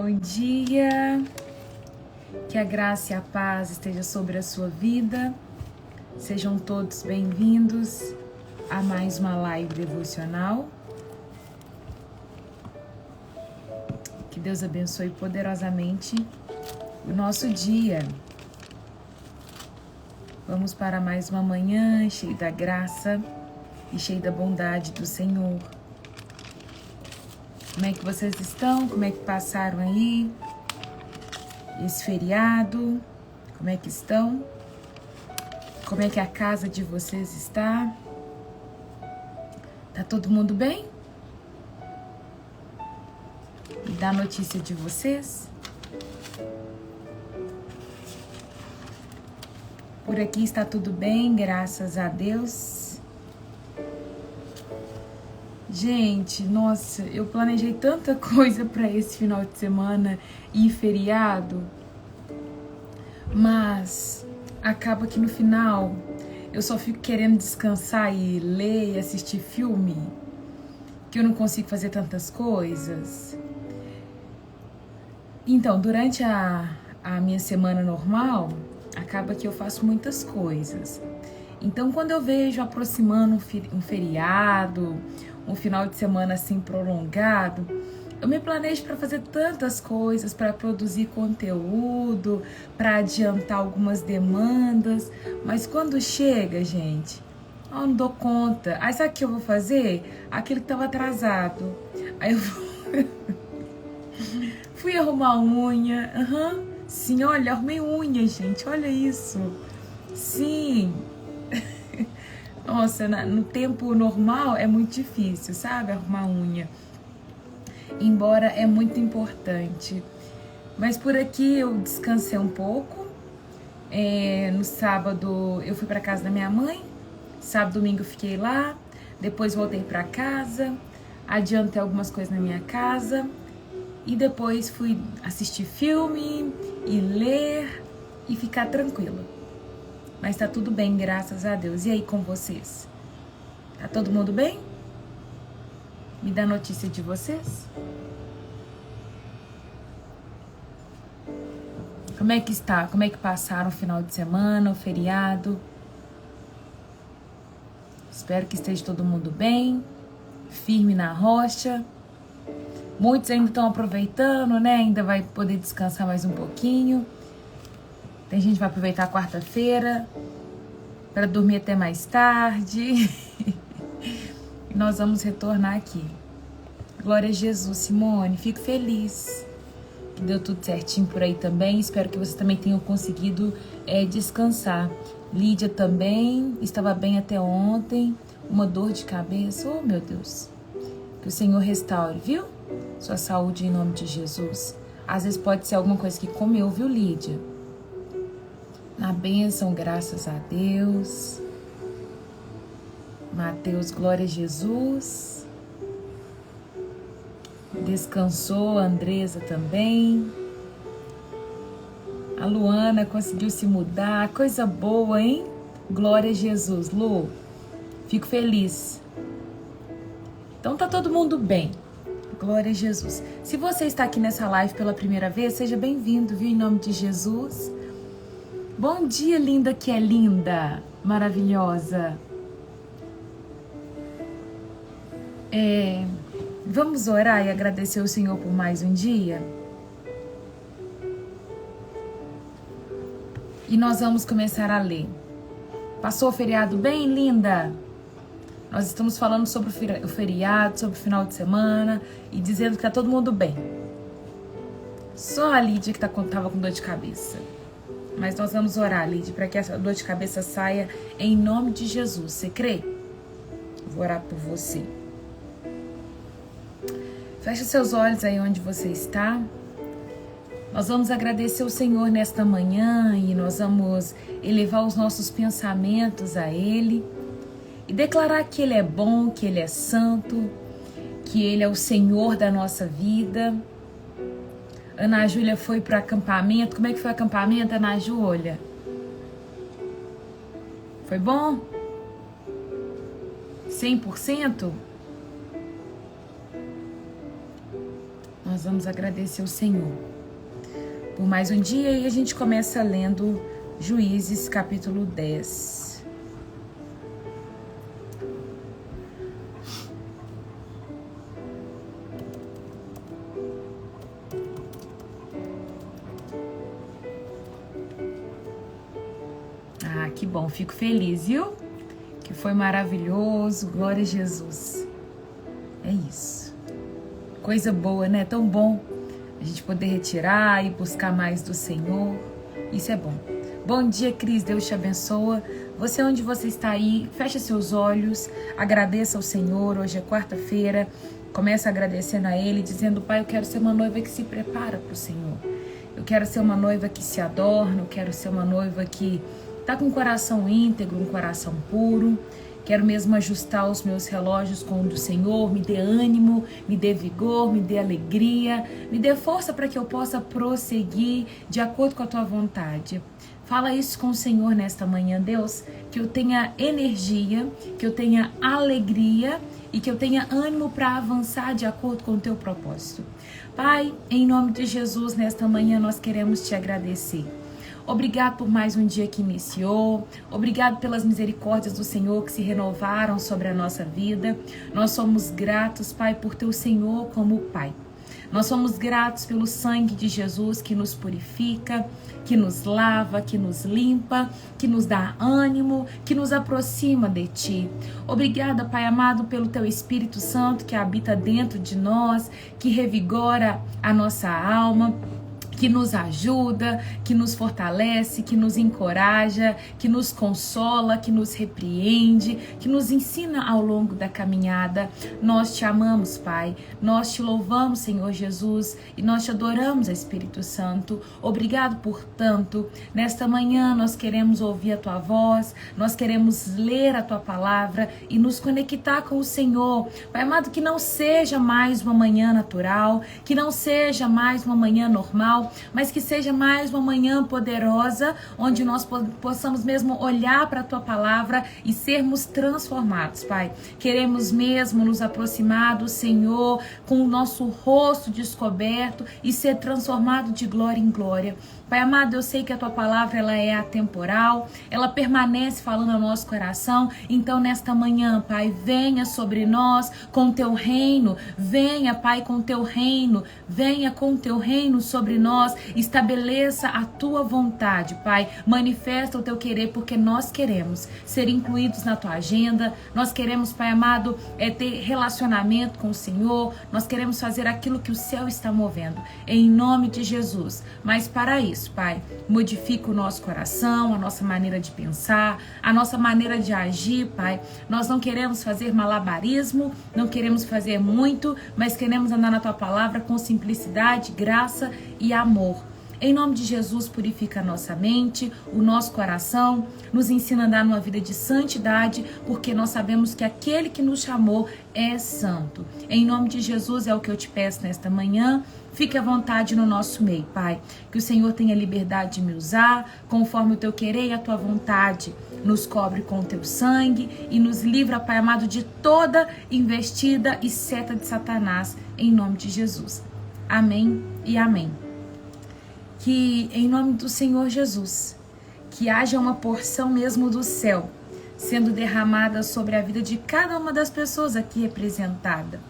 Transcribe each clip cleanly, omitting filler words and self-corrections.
Bom dia, que a graça e a paz esteja sobre a sua vida. Sejam todos bem-vindos a mais uma live devocional. Que Deus abençoe poderosamente o nosso dia. Vamos para mais uma manhã cheia da graça e cheia da bondade do Senhor. Como é que vocês estão? Como é que passaram aí esse feriado? Como é que estão? Como é que a casa de vocês está? Tá todo mundo bem? Me dá a notícia de vocês. Por aqui está tudo bem, graças a Deus. Gente, nossa, eu planejei tanta coisa para esse final de semana e feriado, mas acaba que no final eu só fico querendo descansar e ler e assistir filme, que eu não consigo fazer tantas coisas. Então, durante a minha semana normal, acaba que eu faço muitas coisas. Então, quando eu vejo aproximando um feriado, um final de semana assim prolongado, eu me planejo para fazer tantas coisas, para produzir conteúdo, para adiantar algumas demandas, mas quando chega, gente, eu não dou conta. Aí sabe o que eu vou fazer? Aquele que estava atrasado. Aí eu fui arrumar unha. Sim, olha, arrumei unha, gente, olha isso. Sim. Nossa, no tempo normal é muito difícil, sabe? Arrumar unha. Embora é muito importante. Mas por aqui eu descansei um pouco. No sábado eu fui para casa da minha mãe. Sábado, domingo eu fiquei lá. Depois voltei para casa. Adiantei algumas coisas na minha casa. E depois fui assistir filme e ler e ficar tranquila. Mas tá tudo bem, graças a Deus. E aí com vocês? Tá todo mundo bem? Me dá notícia de vocês? Como é que está? Como é que passaram o final de semana, o feriado? Espero que esteja todo mundo bem, firme na rocha. Muitos ainda estão aproveitando, né? Ainda vai poder descansar mais um pouquinho. Tem gente que vai aproveitar a quarta-feira para dormir até mais tarde. E nós vamos retornar aqui. Glória a Jesus, Simone. Fico feliz que deu tudo certinho por aí também. Espero que você também tenha conseguido descansar. Lídia também estava bem até ontem. Uma dor de cabeça. Oh, meu Deus. Que o Senhor restaure, viu? Sua saúde em nome de Jesus. Às vezes pode ser alguma coisa que comeu, viu, Lídia? Na bênção, graças a Deus. Mateus, glória a Jesus. Descansou, a Andresa também. A Luana conseguiu se mudar. Coisa boa, hein? Glória a Jesus. Lu, fico feliz. Então tá todo mundo bem. Glória a Jesus. Se você está aqui nessa live pela primeira vez, seja bem-vindo, viu? Em nome de Jesus. Bom dia, linda que é linda, maravilhosa. Vamos orar e agradecer ao Senhor por mais um dia? E nós vamos começar a ler. Passou o feriado bem, linda? Nós estamos falando sobre o feriado, sobre o final de semana e dizendo que tá todo mundo bem. Só a Lídia que tava com dor de cabeça. Mas nós vamos orar, Lídia, para que essa dor de cabeça saia em nome de Jesus. Você crê? Vou orar por você. Feche seus olhos aí onde você está. Nós vamos agradecer ao Senhor nesta manhã e nós vamos elevar os nossos pensamentos a Ele e declarar que Ele é bom, que Ele é santo, que Ele é o Senhor da nossa vida. Ana Júlia foi para o acampamento. Como é que foi o acampamento, Ana Júlia? Foi bom? 100%? Nós vamos agradecer o Senhor por mais um dia e a gente começa lendo Juízes capítulo 10. Ah, que bom, fico feliz, viu? Que foi maravilhoso, glória a Jesus. É isso. Coisa boa, né? Tão bom a gente poder retirar e buscar mais do Senhor. Isso é bom. Bom dia, Cris. Deus te abençoa. Você, onde você está aí, fecha seus olhos, agradeça ao Senhor. Hoje é quarta-feira. Começa agradecendo a Ele, dizendo: Pai, eu quero ser uma noiva que se prepara para o Senhor. Eu quero ser uma noiva que se adorna. Eu quero ser uma noiva que está com um coração íntegro, um coração puro. Quero mesmo ajustar os meus relógios com o do Senhor. Me dê ânimo, me dê vigor, me dê alegria, me dê força para que eu possa prosseguir de acordo com a tua vontade. Fala isso com o Senhor nesta manhã, Deus, que eu tenha energia, que eu tenha alegria e que eu tenha ânimo para avançar de acordo com o teu propósito. Pai, em nome de Jesus, nesta manhã nós queremos te agradecer. Obrigado por mais um dia que iniciou. Obrigado pelas misericórdias do Senhor que se renovaram sobre a nossa vida. Nós somos gratos, Pai, por teu Senhor como Pai. Nós somos gratos pelo sangue de Jesus que nos purifica, que nos lava, que nos limpa, que nos dá ânimo, que nos aproxima de Ti. Obrigada, Pai amado, pelo Teu Espírito Santo que habita dentro de nós, que revigora a nossa alma, que nos ajuda, que nos fortalece, que nos encoraja, que nos consola, que nos repreende, que nos ensina ao longo da caminhada. Nós te amamos, Pai. Nós te louvamos, Senhor Jesus, e nós te adoramos, Espírito Santo. Obrigado por tanto. Nesta manhã nós queremos ouvir a Tua voz, nós queremos ler a Tua palavra e nos conectar com o Senhor. Pai amado, que não seja mais uma manhã natural, que não seja mais uma manhã normal, mas que seja mais uma manhã poderosa, onde nós possamos mesmo olhar para a Tua palavra e sermos transformados, Pai. Queremos mesmo nos aproximar do Senhor com o nosso rosto descoberto e ser transformado de glória em glória. Pai amado, eu sei que a Tua palavra ela é atemporal, ela permanece falando ao nosso coração. Então nesta manhã, Pai, venha sobre nós com o Teu reino, venha, Pai, com o Teu reino, venha com o Teu reino sobre nós, estabeleça a Tua vontade, Pai, manifesta o Teu querer, porque nós queremos ser incluídos na Tua agenda, nós queremos, Pai amado, ter relacionamento com o Senhor, nós queremos fazer aquilo que o céu está movendo, em nome de Jesus. Mas para isso, Pai, modifica o nosso coração, a nossa maneira de pensar, a nossa maneira de agir, Pai. Nós não queremos fazer malabarismo, não queremos fazer muito, mas queremos andar na Tua palavra com simplicidade, graça e amor. Em nome de Jesus, purifica a nossa mente, o nosso coração, nos ensina a andar numa vida de santidade, porque nós sabemos que aquele que nos chamou é santo. Em nome de Jesus é o que eu te peço nesta manhã. Fique à vontade no nosso meio, Pai. Que o Senhor tenha liberdade de me usar, conforme o Teu querer e a Tua vontade. Nos cobre com o Teu sangue e nos livra, Pai amado, de toda investida e seta de Satanás, em nome de Jesus. Amém e amém. Que em nome do Senhor Jesus, que haja uma porção mesmo do céu sendo derramada sobre a vida de cada uma das pessoas aqui representada.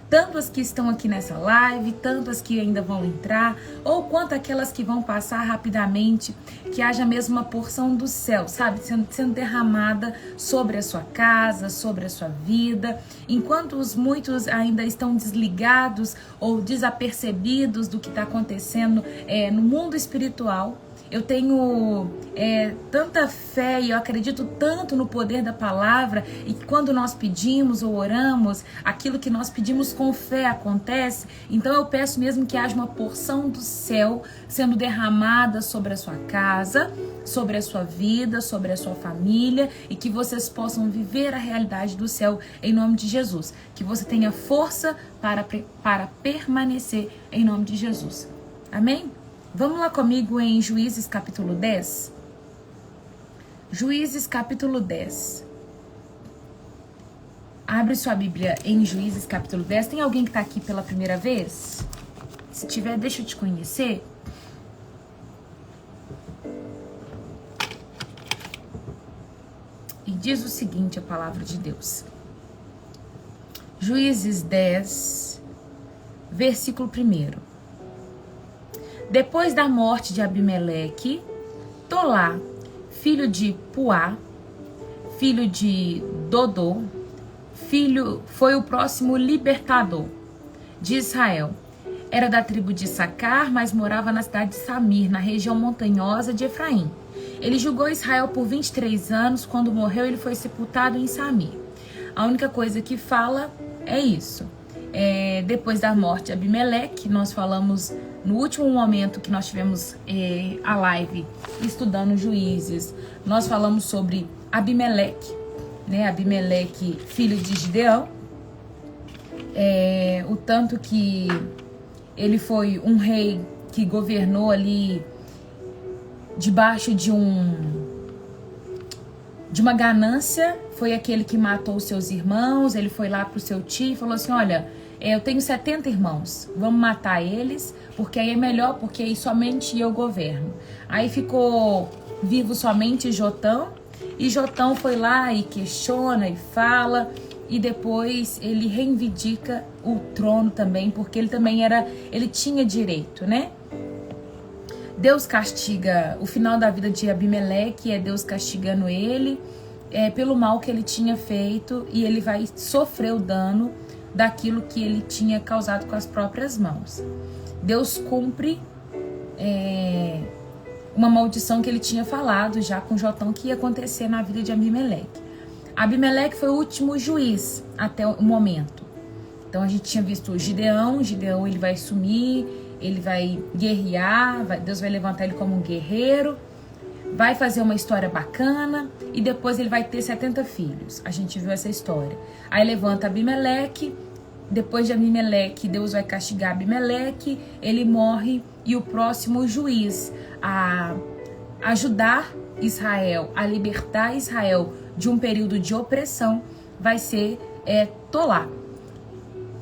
Tanto as que estão aqui nessa live, tanto as que ainda vão entrar, ou quanto aquelas que vão passar rapidamente, que haja mesmo uma porção do céu, sabe? Sendo derramada sobre a sua casa, sobre a sua vida. Enquanto muitos ainda estão desligados ou desapercebidos do que está acontecendo no mundo espiritual, eu tenho tanta fé e eu acredito tanto no poder da palavra, e que quando nós pedimos ou oramos, aquilo que nós pedimos com fé acontece. Então eu peço mesmo que haja uma porção do céu sendo derramada sobre a sua casa, sobre a sua vida, sobre a sua família, e que vocês possam viver a realidade do céu em nome de Jesus. Que você tenha força para permanecer em nome de Jesus. Amém? Vamos lá comigo em Juízes capítulo 10. Juízes capítulo 10. Abre sua Bíblia em Juízes capítulo 10. Tem alguém que está aqui pela primeira vez? Se tiver, deixa eu te conhecer. E diz o seguinte, a palavra de Deus. Juízes 10, versículo 1. Depois da morte de Abimeleque, Tolá, filho de Puá, filho de Dodô, foi o próximo libertador de Israel. Era da tribo de Issacar, mas morava na cidade de Samir, na região montanhosa de Efraim. Ele julgou Israel por 23 anos. Quando morreu, ele foi sepultado em Samir. A única coisa que fala é isso. Depois da morte de Abimeleque, nós falamos no último momento que nós tivemos a live estudando Juízes, nós falamos sobre Abimeleque, né? Abimeleque, filho de Gideão, o tanto que ele foi um rei que governou ali debaixo de uma ganância. Foi aquele que matou os seus irmãos. Ele foi lá pro seu tio e falou assim: olha, eu tenho 70 irmãos, vamos matar eles, porque aí é melhor, porque aí somente eu governo. Aí ficou vivo somente Jotão, e Jotão foi lá e questiona e fala, e depois ele reivindica o trono também, porque ele tinha direito, né? Deus castiga o final da vida de Abimeleque, Deus castigando ele pelo mal que ele tinha feito, e ele vai sofrer o dano daquilo que ele tinha causado com as próprias mãos. Deus cumpre uma maldição que ele tinha falado já com Jotão que ia acontecer na vida de Abimeleque. Abimeleque foi o último juiz até o momento. Então a gente tinha visto Gideão ele vai sumir, ele vai guerrear, Deus vai levantar ele como um guerreiro, vai fazer uma história bacana, e depois ele vai ter 70 filhos. A gente viu essa história. Aí levanta Abimeleque, depois de Abimeleque, Deus vai castigar Abimeleque, ele morre, e o próximo juiz a ajudar Israel, a libertar Israel de um período de opressão, vai ser Tolá.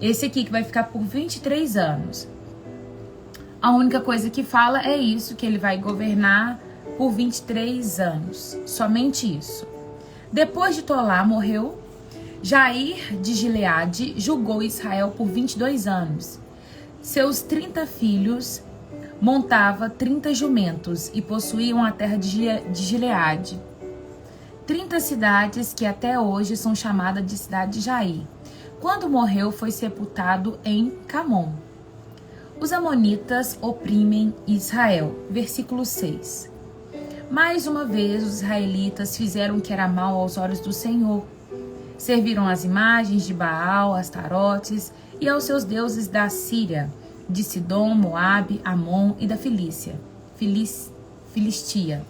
Esse aqui que vai ficar por 23 anos. A única coisa que fala é isso, que ele vai governar por 23 anos. Somente isso. Depois de Tolá morreu, Jair de Gileade julgou Israel por 22 anos. Seus 30 filhos montava 30 jumentos e possuíam a terra de Gileade. 30 cidades que até hoje são chamadas de cidade de Jair. Quando morreu, foi sepultado em Camon. Os amonitas oprimem Israel. Versículo 6. Mais uma vez os israelitas fizeram o que era mal aos olhos do Senhor. Serviram as imagens de Baal, Astarotes e aos seus deuses da Síria, de Sidom, Moabe, Amon e da Filistia.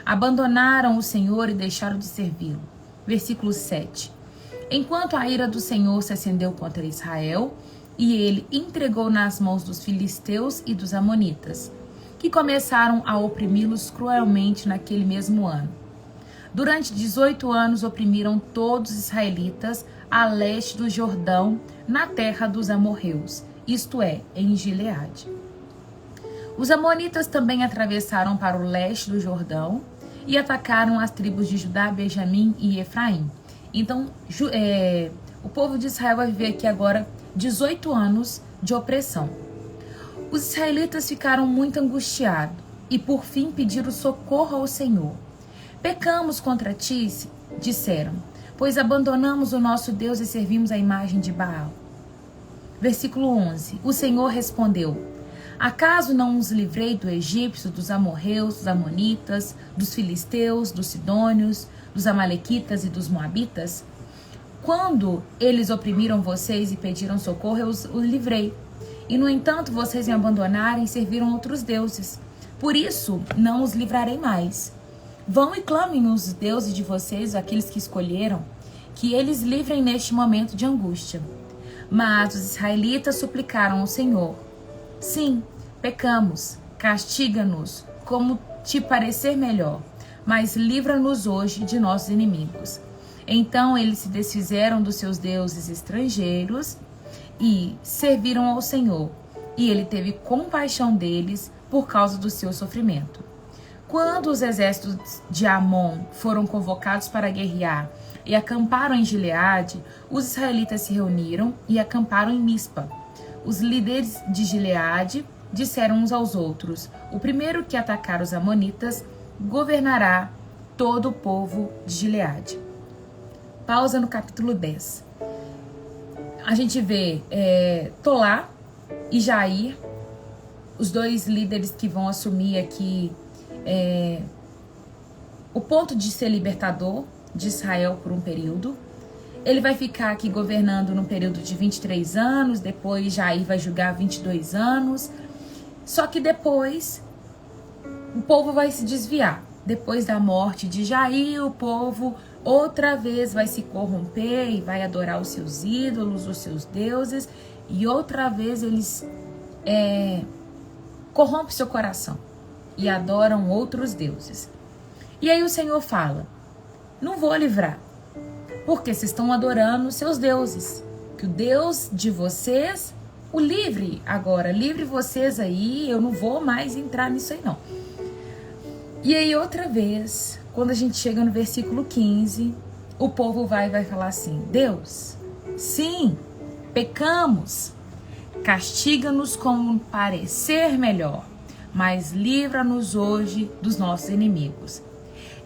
Abandonaram o Senhor e deixaram de servi-lo. Versículo 7. Enquanto a ira do Senhor se acendeu contra Israel, e ele entregou nas mãos dos filisteus e dos amonitas, que começaram a oprimi-los cruelmente naquele mesmo ano. Durante 18 anos oprimiram todos os israelitas a leste do Jordão, na terra dos amorreus, isto é, em Gileade. Os amonitas também atravessaram para o leste do Jordão e atacaram as tribos de Judá, Benjamim e Efraim. Então, o povo de Israel vai viver aqui agora 18 anos de opressão. Os israelitas ficaram muito angustiados e por fim pediram socorro ao Senhor. Pecamos contra ti, disseram, pois abandonamos o nosso Deus e servimos a imagem de Baal. Versículo 11. O Senhor respondeu: acaso não os livrei do egípcio, dos amorreus, dos amonitas, dos filisteus, dos sidônios, dos amalequitas e dos moabitas? Quando eles oprimiram vocês e pediram socorro, eu os livrei. E, no entanto, vocês me abandonaram e serviram outros deuses. Por isso, não os livrarei mais. Vão e clamem os deuses de vocês, aqueles que escolheram, que eles livrem neste momento de angústia. Mas os israelitas suplicaram ao Senhor: sim, pecamos, castiga-nos como te parecer melhor, mas livra-nos hoje de nossos inimigos. Então eles se desfizeram dos seus deuses estrangeiros e serviram ao Senhor. e ele teve compaixão deles por causa do seu sofrimento. Quando os exércitos de Amon foram convocados para guerrear e acamparam em Gileade, os israelitas se reuniram e acamparam em Mispa. Os líderes de Gileade disseram uns aos outros: o primeiro que atacar os amonitas governará todo o povo de Gileade. Pausa no capítulo 10. A gente vê Tolá e Jair, os dois líderes que vão assumir aqui o ponto de ser libertador de Israel por um período. Ele vai ficar aqui governando num período de 23 anos, depois Jair vai julgar 22 anos. Só que depois o povo vai se desviar. Depois da morte de Jair, o povo outra vez vai se corromper e vai adorar os seus ídolos, os seus deuses, e outra vez eles corrompem seu coração e adoram outros deuses. E aí o Senhor fala: não vou livrar, porque vocês estão adorando os seus deuses, que o Deus de vocês o livre agora, livre vocês aí, eu não vou mais entrar nisso aí não. E aí outra vez, quando a gente chega no versículo 15, o povo vai falar assim: Deus, sim, pecamos, castiga-nos como parecer melhor, mas livra-nos hoje dos nossos inimigos.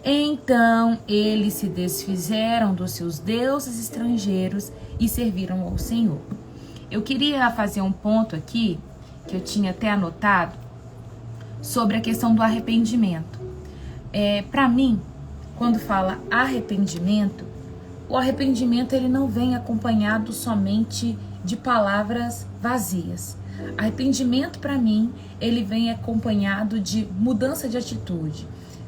Então eles se desfizeram dos seus deuses estrangeiros e serviram ao Senhor. Eu queria fazer um ponto aqui, que eu tinha até anotado, sobre a questão do arrependimento. Para mim, quando fala arrependimento, o arrependimento ele não vem acompanhado somente de palavras vazias. Arrependimento, para mim, ele vem acompanhado de mudança de atitude.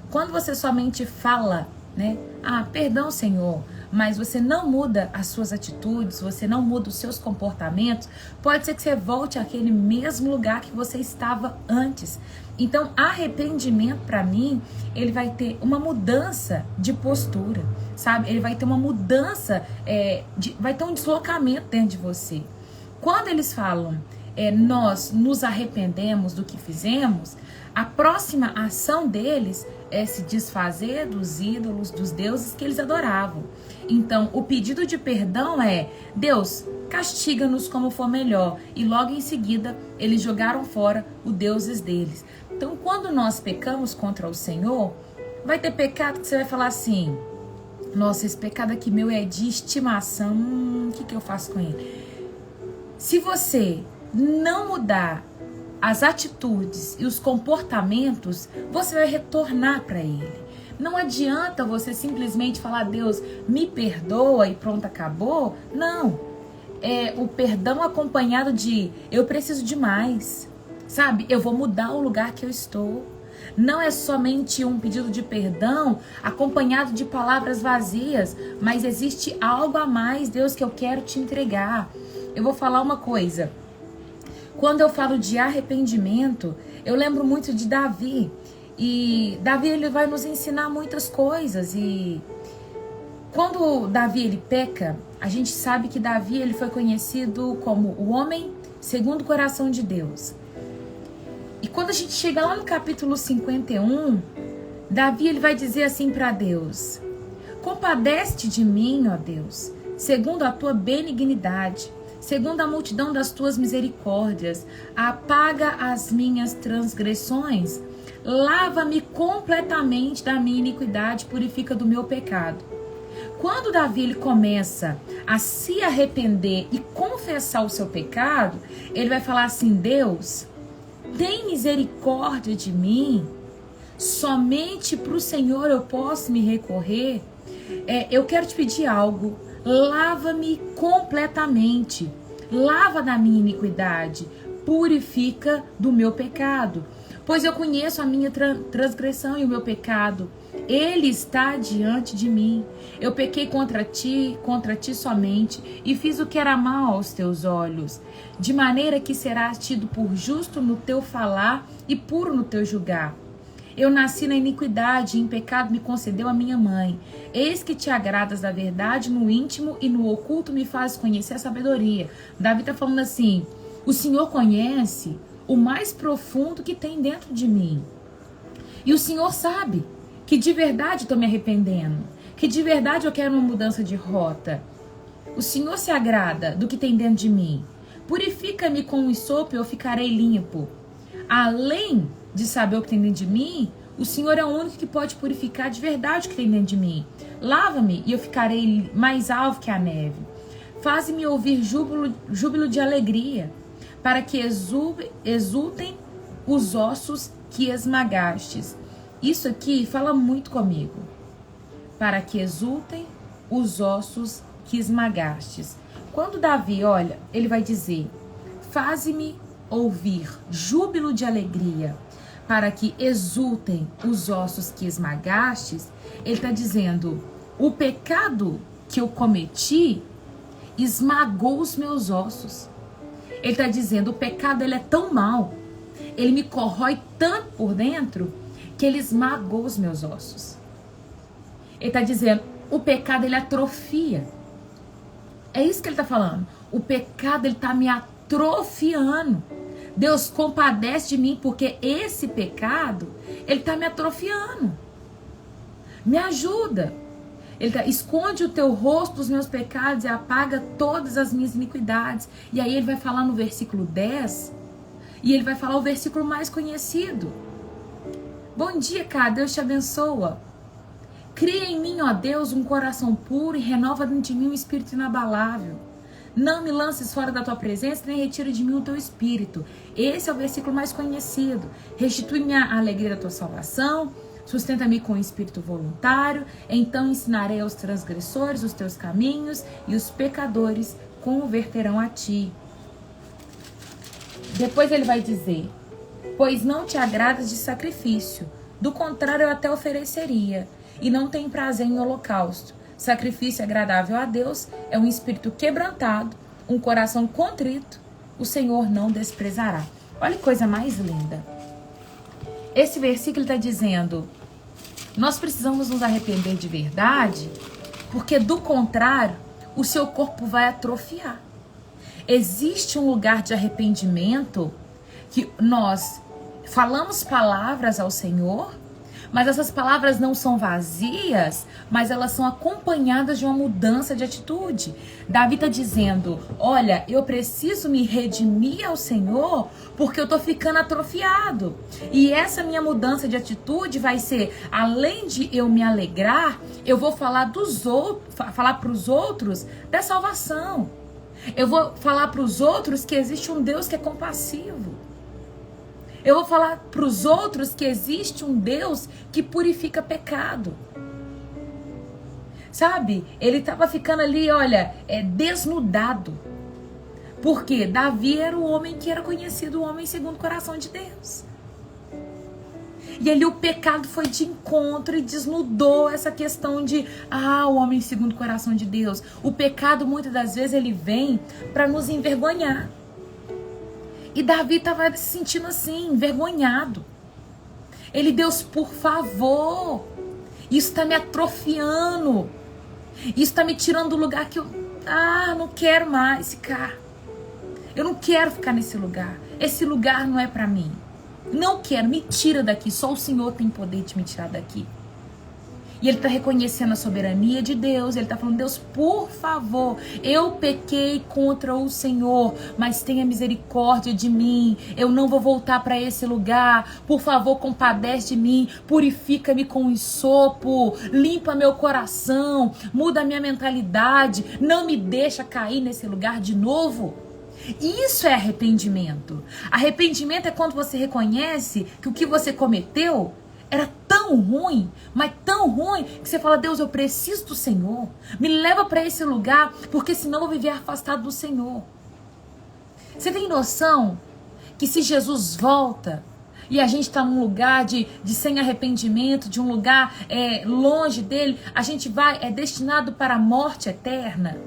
Quando você somente fala, né? Perdão, Senhor, mas você não muda as suas atitudes, você não muda os seus comportamentos, pode ser que você volte àquele mesmo lugar que você estava antes. Então, arrependimento, para mim, ele vai ter uma mudança de postura, sabe? Ele vai ter uma mudança, vai ter um deslocamento dentro de você. Quando eles falam, nós nos arrependemos do que fizemos, a próxima ação deles é se desfazer dos ídolos, dos deuses que eles adoravam. Então, o pedido de perdão é: Deus, castiga-nos como for melhor. E logo em seguida, eles jogaram fora os deuses deles. Então, quando nós pecamos contra o Senhor, vai ter pecado que você vai falar assim: nossa, esse pecado aqui meu é de estimação, o que eu faço com ele? Se você não mudar as atitudes e os comportamentos, você vai retornar para ele. Não adianta você simplesmente falar: Deus, me perdoa e pronto, acabou. Não. O perdão acompanhado de: eu preciso de mais. Sabe? Eu vou mudar o lugar que eu estou. Não é somente um pedido de perdão acompanhado de palavras vazias, mas existe algo a mais, Deus, que eu quero te entregar. Eu vou falar uma coisa. Quando eu falo de arrependimento, eu lembro muito de Davi. E Davi, ele vai nos ensinar muitas coisas. E quando Davi, ele peca, a gente sabe que Davi, ele foi conhecido como o homem segundo o coração de Deus. E quando a gente chega lá no capítulo 51, Davi, ele vai dizer assim para Deus: compadece-te de mim, ó Deus, segundo a tua benignidade, segundo a multidão das tuas misericórdias, apaga as minhas transgressões, lava-me completamente da minha iniquidade, purifica do meu pecado. Quando Davi ele começa a se arrepender e confessar o seu pecado, ele vai falar assim: Deus, tem misericórdia de mim, somente para o Senhor eu posso me recorrer. Eu quero te pedir algo: lava-me completamente, lava da minha iniquidade, purifica do meu pecado, pois eu conheço a minha transgressão e o meu pecado, ele está diante de mim. Eu pequei contra ti somente, e fiz o que era mal aos teus olhos, de maneira que serás tido por justo no teu falar e puro no teu julgar. Eu nasci na iniquidade, e em pecado me concedeu a minha mãe. Eis que te agradas da verdade no íntimo, e no oculto me fazes conhecer a sabedoria. Davi está falando assim: O Senhor conhece o mais profundo que tem dentro de mim. E o Senhor sabe que de verdade eu estou me arrependendo, que de verdade eu quero uma mudança de rota. O Senhor se agrada do que tem dentro de mim. Purifica-me com o hisopo e eu ficarei limpo. Além de saber o que tem dentro de mim, o Senhor é o único que pode purificar de verdade o que tem dentro de mim. Lava-me e eu ficarei mais alvo que a neve. Faze-me ouvir júbilo de alegria, para que exultem os ossos que esmagastes. Isso aqui fala muito comigo. Para que exultem os ossos que esmagastes. Quando Davi, olha, ele vai dizer: faze-me ouvir júbilo de alegria, para que exultem os ossos que esmagastes. Ele está dizendo: o pecado que eu cometi esmagou os meus ossos. Ele está dizendo: o pecado, ele é tão mau, ele me corrói tanto por dentro, que ele esmagou os meus ossos. Ele está dizendo: o pecado, ele atrofia. É isso que ele está falando. O pecado, ele está me atrofiando. Deus compadece de mim, porque esse pecado, ele está me atrofiando. Me ajuda. Ele tá: esconde o teu rosto dos meus pecados e apaga todas as minhas iniquidades. E aí ele vai falar no versículo 10, e ele vai falar o versículo mais conhecido. Bom dia, cara, Deus te abençoa. Cria em mim, ó Deus, um coração puro e renova dentro de mim um espírito inabalável. Não me lances fora da tua presença, nem retira de mim o teu espírito. Esse é o versículo mais conhecido. Restitui-me a alegria da tua salvação, sustenta-me com o espírito voluntário, então ensinarei aos transgressores os teus caminhos e os pecadores converterão a ti. Depois ele vai dizer: pois não te agradas de sacrifício, do contrário eu até ofereceria, e não tem prazer em holocausto. Sacrifício agradável a Deus é um espírito quebrantado, um coração contrito, o Senhor não desprezará. Olha que coisa mais linda. Esse versículo está dizendo: nós precisamos nos arrepender de verdade, porque do contrário, o seu corpo vai atrofiar. Existe um lugar de arrependimento que nós falamos palavras ao Senhor, mas essas palavras não são vazias, mas elas são acompanhadas de uma mudança de atitude. Davi está dizendo: olha, eu preciso me redimir ao Senhor, porque eu estou ficando atrofiado. E essa minha mudança de atitude vai ser, além de eu me alegrar, eu vou falar para os outros da salvação. Eu vou falar para os outros que existe um Deus que é compassivo. Eu vou falar para os outros que existe um Deus que purifica pecado. Sabe? Ele estava ficando ali, olha, desnudado. Porque Davi era o homem que era conhecido, o homem segundo o coração de Deus. E ali o pecado foi de encontro e desnudou essa questão de, o homem segundo o coração de Deus. O pecado, muitas das vezes, ele vem para nos envergonhar. E Davi estava se sentindo assim, envergonhado. Ele: Deus, por favor, isso está me atrofiando. Isso está me tirando do lugar que eu não quero mais ficar. Eu não quero ficar nesse lugar. Esse lugar não é para mim. Não quero, me tira daqui. Só o Senhor tem poder de me tirar daqui. E ele está reconhecendo a soberania de Deus. Ele está falando: Deus, por favor, eu pequei contra o Senhor, mas tenha misericórdia de mim. Eu não vou voltar para esse lugar. Por favor, compadece de mim. Purifica-me com hisopo. Limpa meu coração. Muda a minha mentalidade. Não me deixa cair nesse lugar de novo. Isso é arrependimento. Arrependimento é quando você reconhece que o que você cometeu era tão ruim, mas tão ruim, que você fala: Deus, eu preciso do Senhor. Me leva para esse lugar, porque senão eu vou viver afastado do Senhor. Você tem noção que se Jesus volta e a gente está num lugar de sem arrependimento, de um lugar longe dele, a gente é destinado para a morte eterna?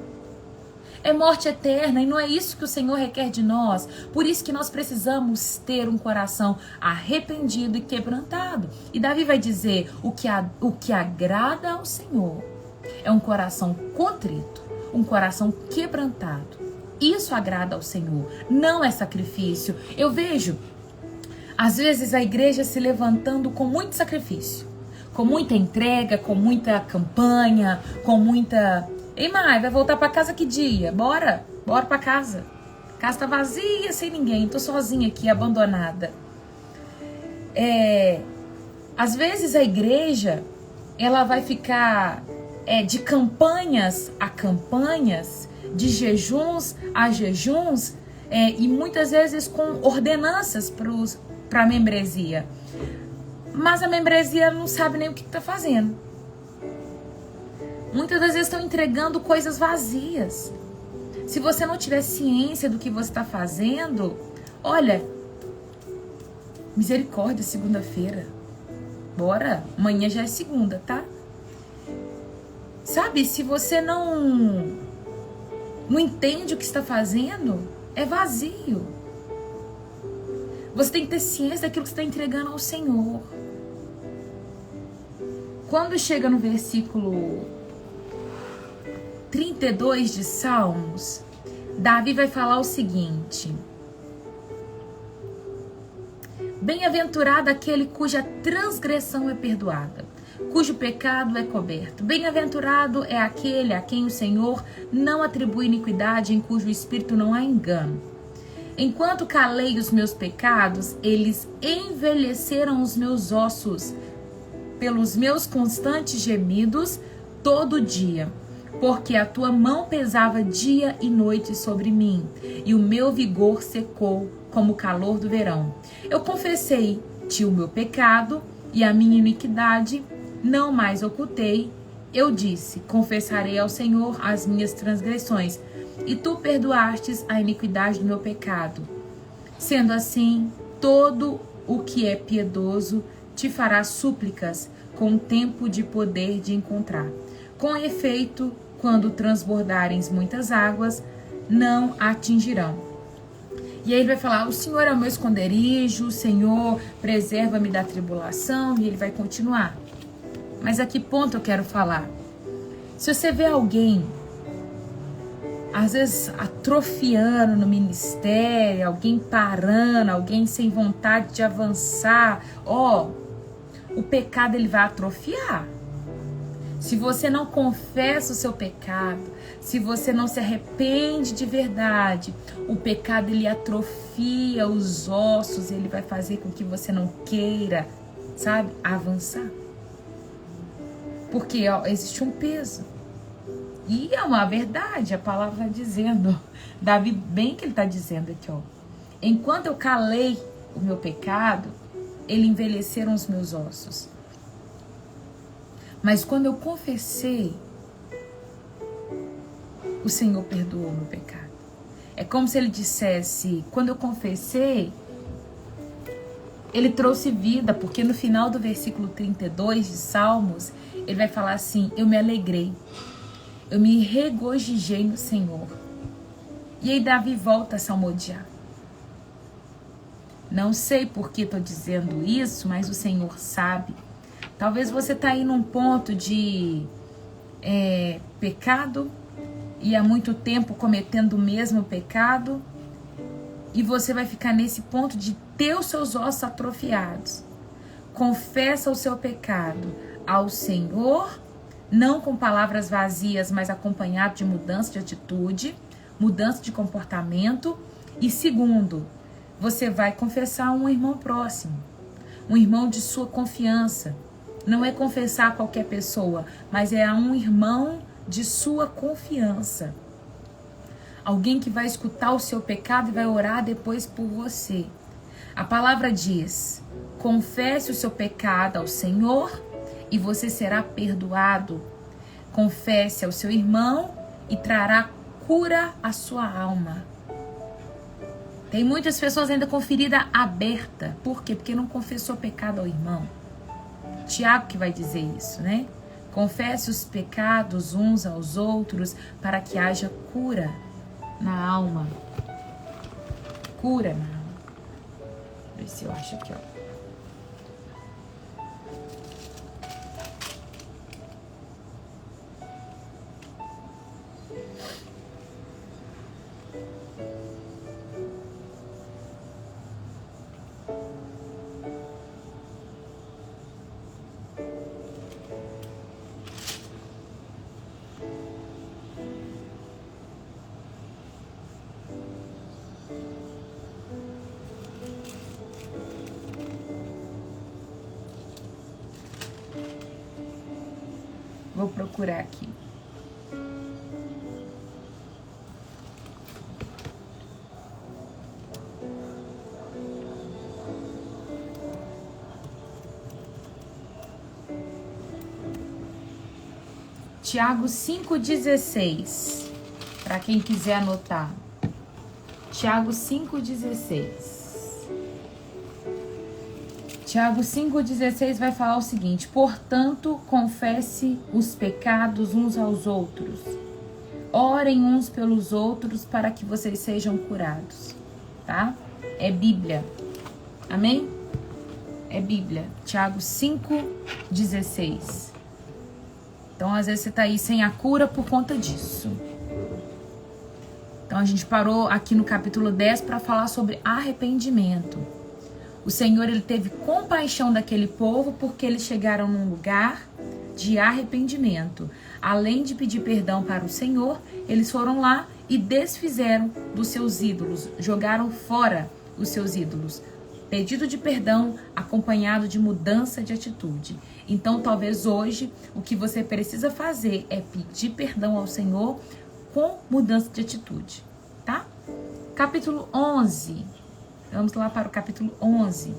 É morte eterna, e não é isso que o Senhor requer de nós. Por isso que nós precisamos ter um coração arrependido e quebrantado. E Davi vai dizer: o que agrada ao Senhor é um coração contrito, um coração quebrantado. Isso agrada ao Senhor, não é sacrifício. Eu vejo, às vezes, a igreja se levantando com muito sacrifício, com muita entrega, com muita campanha, com muita... Ei, mãe, vai voltar pra casa que dia? Bora pra casa. A casa tá vazia, sem ninguém, tô sozinha aqui, abandonada. Às vezes a igreja, ela vai ficar de campanhas a campanhas, de jejuns a jejuns, e muitas vezes com ordenanças para a membresia. Mas a membresia não sabe nem o que está fazendo. Muitas das vezes estão entregando coisas vazias. Se você não tiver ciência do que você está fazendo, olha, misericórdia, segunda-feira. Bora, amanhã já é segunda, tá? Sabe, se você não entende o que está fazendo, é vazio. Você tem que ter ciência daquilo que você está entregando ao Senhor. Quando chega no versículo 32 de Salmos, Davi vai falar o seguinte: bem-aventurado aquele cuja transgressão é perdoada, cujo pecado é coberto. Bem-aventurado é aquele a quem o Senhor não atribui iniquidade, em cujo espírito não há engano. Enquanto calei os meus pecados, eles envelheceram os meus ossos pelos meus constantes gemidos todo dia, porque a tua mão pesava dia e noite sobre mim, e o meu vigor secou como o calor do verão. Eu confessei-te o meu pecado e a minha iniquidade não mais ocultei. Eu disse: confessarei ao Senhor as minhas transgressões, e tu perdoastes a iniquidade do meu pecado. Sendo assim, todo o que é piedoso te fará súplicas com tempo de poder de encontrar. Com efeito, quando transbordarem muitas águas, não atingirão. E aí ele vai falar: o Senhor é o meu esconderijo, o Senhor preserva-me da tribulação, e ele vai continuar. Mas a que ponto eu quero falar? Se você vê alguém, às vezes atrofiando no ministério, alguém parando, alguém sem vontade de avançar, o pecado ele vai atrofiar. Se você não confessa o seu pecado, se você não se arrepende de verdade, o pecado ele atrofia os ossos, ele vai fazer com que você não queira, sabe, avançar. Porque existe um peso. E é uma verdade, a palavra está dizendo. Davi, bem que ele está dizendo aqui, enquanto eu calei o meu pecado, ele envelheceram os meus ossos. Mas quando eu confessei, o Senhor perdoou o meu pecado. É como se ele dissesse: quando eu confessei, ele trouxe vida, porque no final do versículo 32 de Salmos, ele vai falar assim: eu me alegrei, eu me regozijei no Senhor. E aí Davi volta a salmodiar. Não sei por que estou dizendo isso, mas o Senhor sabe. Talvez você está aí num ponto de pecado e há muito tempo cometendo o mesmo pecado, e você vai ficar nesse ponto de ter os seus ossos atrofiados. Confessa o seu pecado ao Senhor, não com palavras vazias, mas acompanhado de mudança de atitude, mudança de comportamento. E segundo, você vai confessar a um irmão próximo, um irmão de sua confiança. Não é confessar a qualquer pessoa, mas é a um irmão de sua confiança. Alguém que vai escutar o seu pecado e vai orar depois por você. A palavra diz: confesse o seu pecado ao Senhor e você será perdoado. Confesse ao seu irmão e trará cura à sua alma. Tem muitas pessoas ainda com ferida aberta. Por quê? Porque não confessou pecado ao irmão. Tiago que vai dizer isso, né? Confesse os pecados uns aos outros para que haja cura na alma. Cura na alma. Deixa eu ver se eu acho aqui, Vou procurar aqui. Tiago 5,16, para quem quiser anotar. Tiago 5,16. Tiago 5,16 vai falar o seguinte: portanto, confesse os pecados uns aos outros. Orem uns pelos outros para que vocês sejam curados. Tá? É Bíblia. Amém? É Bíblia. Tiago 5,16. Então, às vezes, você está aí sem a cura por conta disso. Então, a gente parou aqui no capítulo 10 para falar sobre arrependimento. O Senhor, ele teve compaixão daquele povo porque eles chegaram num lugar de arrependimento. Além de pedir perdão para o Senhor, eles foram lá e desfizeram dos seus ídolos, jogaram fora os seus ídolos. Pedido de perdão acompanhado de mudança de atitude. Então, talvez hoje, o que você precisa fazer é pedir perdão ao Senhor com mudança de atitude, tá? Capítulo 11. Vamos lá para o capítulo 11.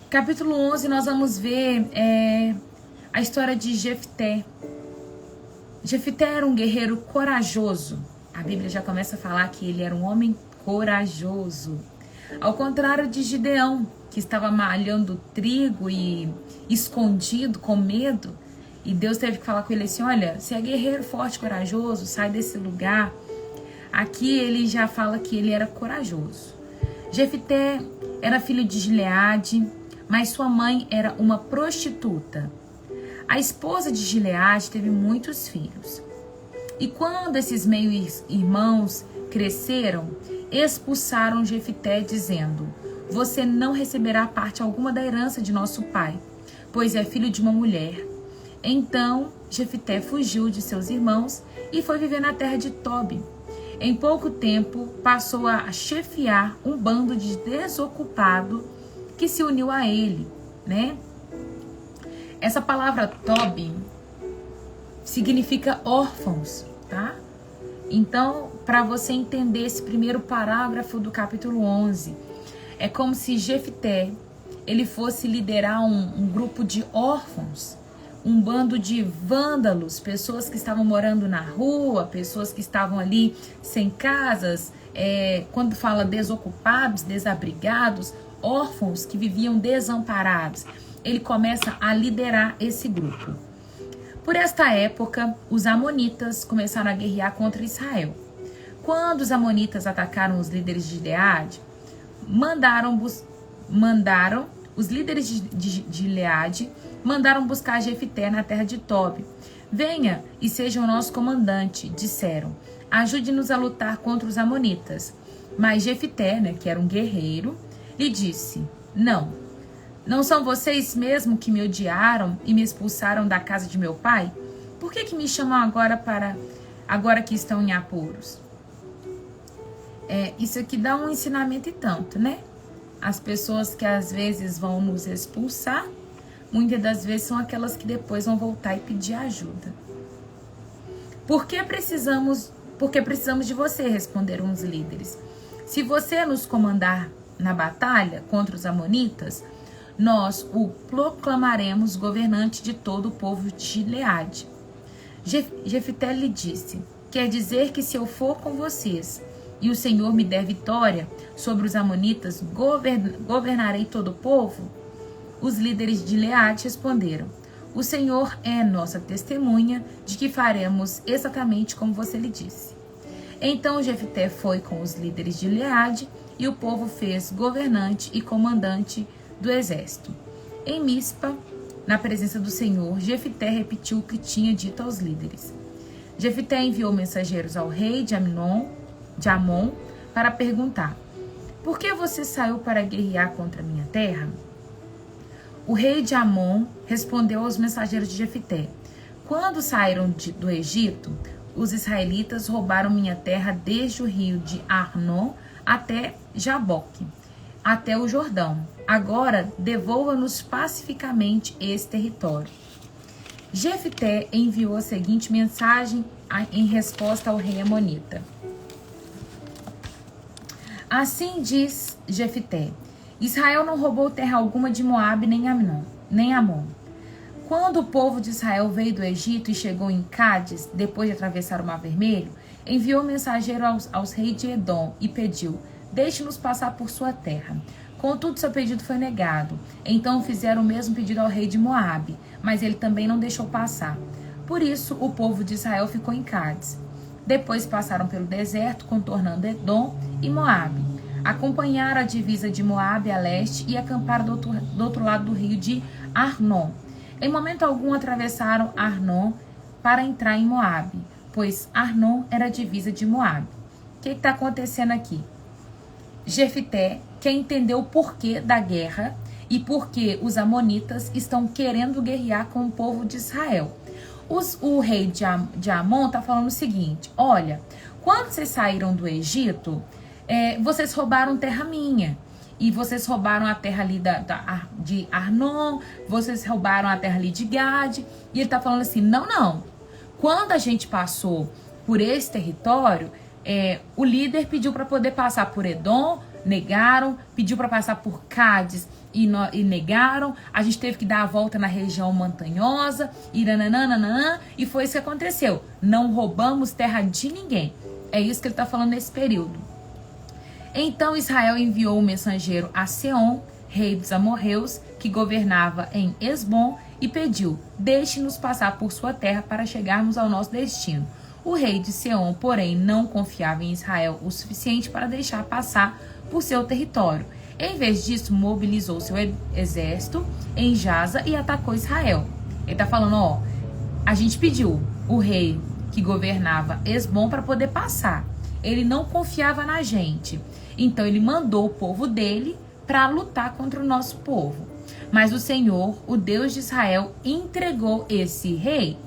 Capítulo 11, nós vamos ver a história de Jefté. Jefté era um guerreiro corajoso. A Bíblia já começa a falar que ele era um homem corajoso. Ao contrário de Gideão, que estava malhando trigo e escondido, com medo, e Deus teve que falar com ele assim: olha, você é guerreiro forte, corajoso, sai desse lugar. Aqui ele já fala que ele era corajoso. Jefté era filho de Gileade, mas sua mãe era uma prostituta. A esposa de Gileade teve muitos filhos. E quando esses meio-irmãos cresceram, expulsaram Jefté, dizendo: você não receberá parte alguma da herança de nosso pai, pois é filho de uma mulher. Então Jefté fugiu de seus irmãos e foi viver na terra de Tobi. Em pouco tempo passou a chefiar um bando de desocupado que se uniu a ele, né? Essa palavra Tobi significa órfãos, tá? Então, para você entender esse primeiro parágrafo do capítulo 11, é como se Jefté, ele fosse liderar um grupo de órfãos, um bando de vândalos, pessoas que estavam morando na rua, pessoas que estavam ali sem casas, quando fala desocupados, desabrigados, órfãos que viviam desamparados. Ele começa a liderar esse grupo. Por esta época, os amonitas começaram a guerrear contra Israel. Quando os amonitas atacaram os líderes de Gileade, mandaram os líderes de Gileade mandaram buscar Jefté na terra de Tobi. Venha e seja o nosso comandante, disseram. Ajude-nos a lutar contra os amonitas. Mas Jefté, né, que era um guerreiro, lhe disse: Não são vocês mesmo que me odiaram e me expulsaram da casa de meu pai? Por que me chamam agora que estão em apuros? Isso aqui dá um ensinamento e tanto, né? As pessoas que às vezes vão nos expulsar, muitas das vezes são aquelas que depois vão voltar e pedir ajuda. Porque precisamos de você, responderam os líderes. Se você nos comandar na batalha contra os amonitas, nós o proclamaremos governante de todo o povo de Gileade. Jefté lhe disse: quer dizer que se eu for com vocês e o Senhor me der vitória sobre os amonitas, governarei todo o povo? Os líderes de Gileade responderam: o Senhor é nossa testemunha de que faremos exatamente como você lhe disse. Então Jefté foi com os líderes de Gileade e o povo fez governante e comandante do exército. Em Mispa, na presença do Senhor, Jefté repetiu o que tinha dito aos líderes. Jefté enviou mensageiros ao rei de Amon para perguntar: por que você saiu para guerrear contra a minha terra? O rei de Amon respondeu aos mensageiros de Jefté: quando saíram do Egito, os israelitas roubaram minha terra desde o rio de Arnon até Jaboque, até o Jordão. Agora, devolva-nos pacificamente esse território. Jefté enviou a seguinte mensagem em resposta ao rei amonita. Assim diz Jefté: Israel não roubou terra alguma de Moabe nem Amon. Quando o povo de Israel veio do Egito e chegou em Cádiz, depois de atravessar o Mar Vermelho, enviou mensageiro aos reis de Edom e pediu: deixe-nos passar por sua terra. Contudo, seu pedido foi negado. Então fizeram o mesmo pedido ao rei de Moabe, mas ele também não deixou passar. Por isso, o povo de Israel ficou em Cádiz. Depois passaram pelo deserto, contornando Edom e Moabe. Acompanharam a divisa de Moabe a leste e acamparam do outro lado do rio de Arnon. Em momento algum atravessaram Arnon para entrar em Moabe, pois Arnon era a divisa de Moabe. O que está acontecendo aqui? Jefté quer entender o porquê da guerra e porque os amonitas estão querendo guerrear com o povo de Israel. O rei de Amon está falando o seguinte: olha, quando vocês saíram do Egito, vocês roubaram terra minha. E vocês roubaram a terra ali de Arnon, vocês roubaram a terra ali de Gade. E ele está falando assim, não. Quando a gente passou por esse território, o líder pediu para poder passar por Edom, negaram, pediu para passar por Cádiz e negaram. A gente teve que dar a volta na região montanhosa, e foi isso que aconteceu. Não roubamos terra de ninguém. É isso que ele está falando nesse período. Então Israel enviou um mensageiro a Seom, rei dos amorreus, que governava em Esbom, e pediu: deixe-nos passar por sua terra para chegarmos ao nosso destino. O rei de Seom, porém, não confiava em Israel o suficiente para deixar passar por seu território. Em vez disso, mobilizou seu exército em Jaza e atacou Israel. Ele está falando, a gente pediu o rei que governava Esbom para poder passar. Ele não confiava na gente. Então ele mandou o povo dele para lutar contra o nosso povo. Mas o Senhor, o Deus de Israel, entregou esse rei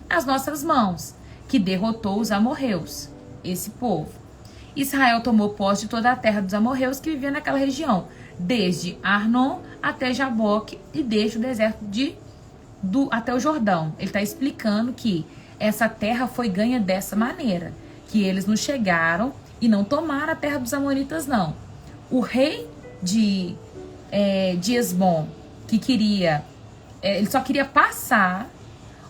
às nossas mãos, que derrotou os amorreus, esse povo. Israel tomou posse de toda a terra dos amorreus que viviam naquela região, desde Arnon até Jaboque e desde o deserto até o Jordão. Ele está explicando que essa terra foi ganha dessa maneira, que eles não chegaram e não tomaram a terra dos amonitas, não. O rei de Esbom, que ele só queria passar,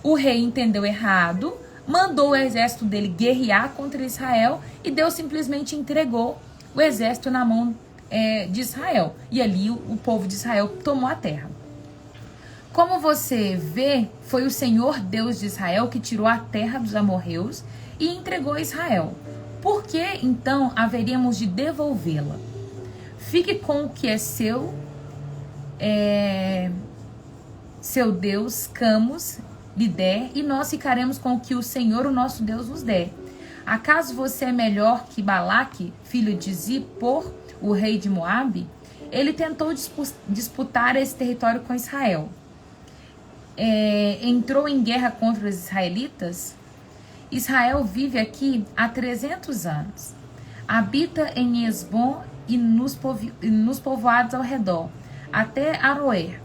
o rei entendeu errado, mandou o exército dele guerrear contra Israel e Deus simplesmente entregou o exército na mão de Israel. E ali o povo de Israel tomou a terra. Como você vê, foi o Senhor Deus de Israel que tirou a terra dos amorreus e entregou a Israel. Por que, então, haveríamos de devolvê-la? Fique com o que é seu Deus, Camus, lhe der, e nós ficaremos com o que o Senhor, o nosso Deus, nos der. Acaso você é melhor que Balaque, filho de Zippor, o rei de Moabe? Ele tentou disputar esse território com Israel. Entrou em guerra contra os israelitas. Israel vive aqui há 300 anos. Habita em Esbom e nos povoados ao redor, até Aroer,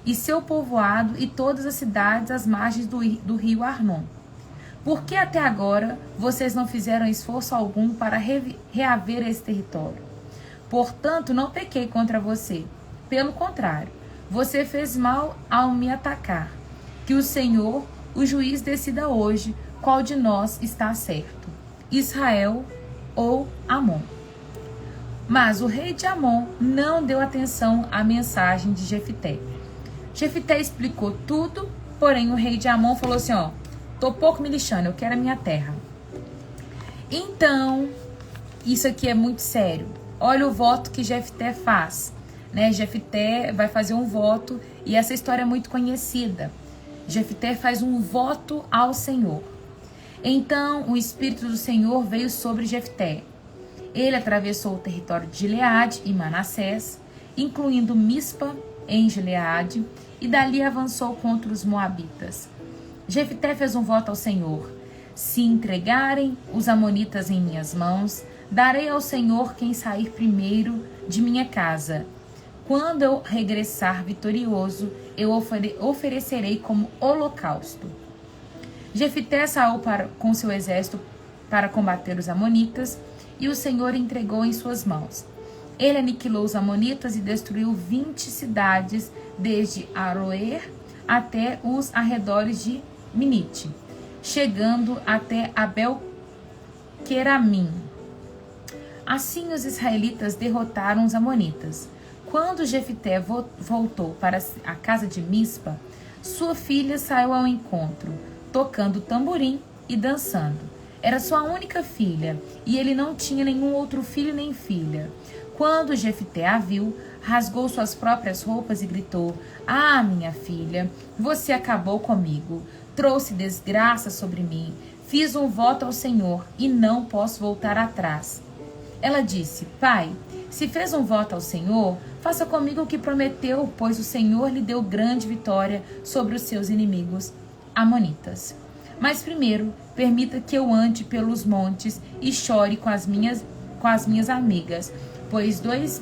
e seu povoado e todas as cidades às margens do rio Arnon. Por que até agora vocês não fizeram esforço algum para reaver esse território? Portanto, não pequei contra você. Pelo contrário, você fez mal ao me atacar. Que o Senhor, o juiz, decida hoje qual de nós está certo, Israel ou Amon. Mas o rei de Amon não deu atenção à mensagem de Jefté. Jefté explicou tudo, porém o rei de Amon falou assim, tô pouco me lixando, eu quero a minha terra. Então, isso aqui é muito sério. Olha o voto que Jefté faz. Jefté vai fazer um voto e essa história é muito conhecida. Jefté faz um voto ao Senhor. Então o Espírito do Senhor veio sobre Jefté. Ele atravessou o território de Gileade e Manassés, incluindo Mispa em Gileade, e dali avançou contra os moabitas. Jefté fez um voto ao Senhor: se entregarem os amonitas em minhas mãos, darei ao Senhor quem sair primeiro de minha casa. Quando eu regressar vitorioso, eu oferecerei como holocausto. Jefité saiu com seu exército para combater os amonitas, e o Senhor entregou em suas mãos. Ele aniquilou os amonitas e destruiu 20 cidades, desde Aroer até os arredores de Minite, chegando até Abel-Queramim. Assim os israelitas derrotaram os amonitas. Quando Jefité voltou para a casa de Mispa, sua filha saiu ao encontro, tocando tamborim e dançando. Era sua única filha, e ele não tinha nenhum outro filho nem filha. Quando Jefité a viu, rasgou suas próprias roupas e gritou: "Ah, minha filha, você acabou comigo, trouxe desgraça sobre mim, fiz um voto ao Senhor e não posso voltar atrás." Ela disse: "Pai, se fez um voto ao Senhor, faça comigo o que prometeu, pois o Senhor lhe deu grande vitória sobre os seus inimigos amonitas. Mas primeiro, permita que eu ande pelos montes e chore com as minhas amigas, por esses 2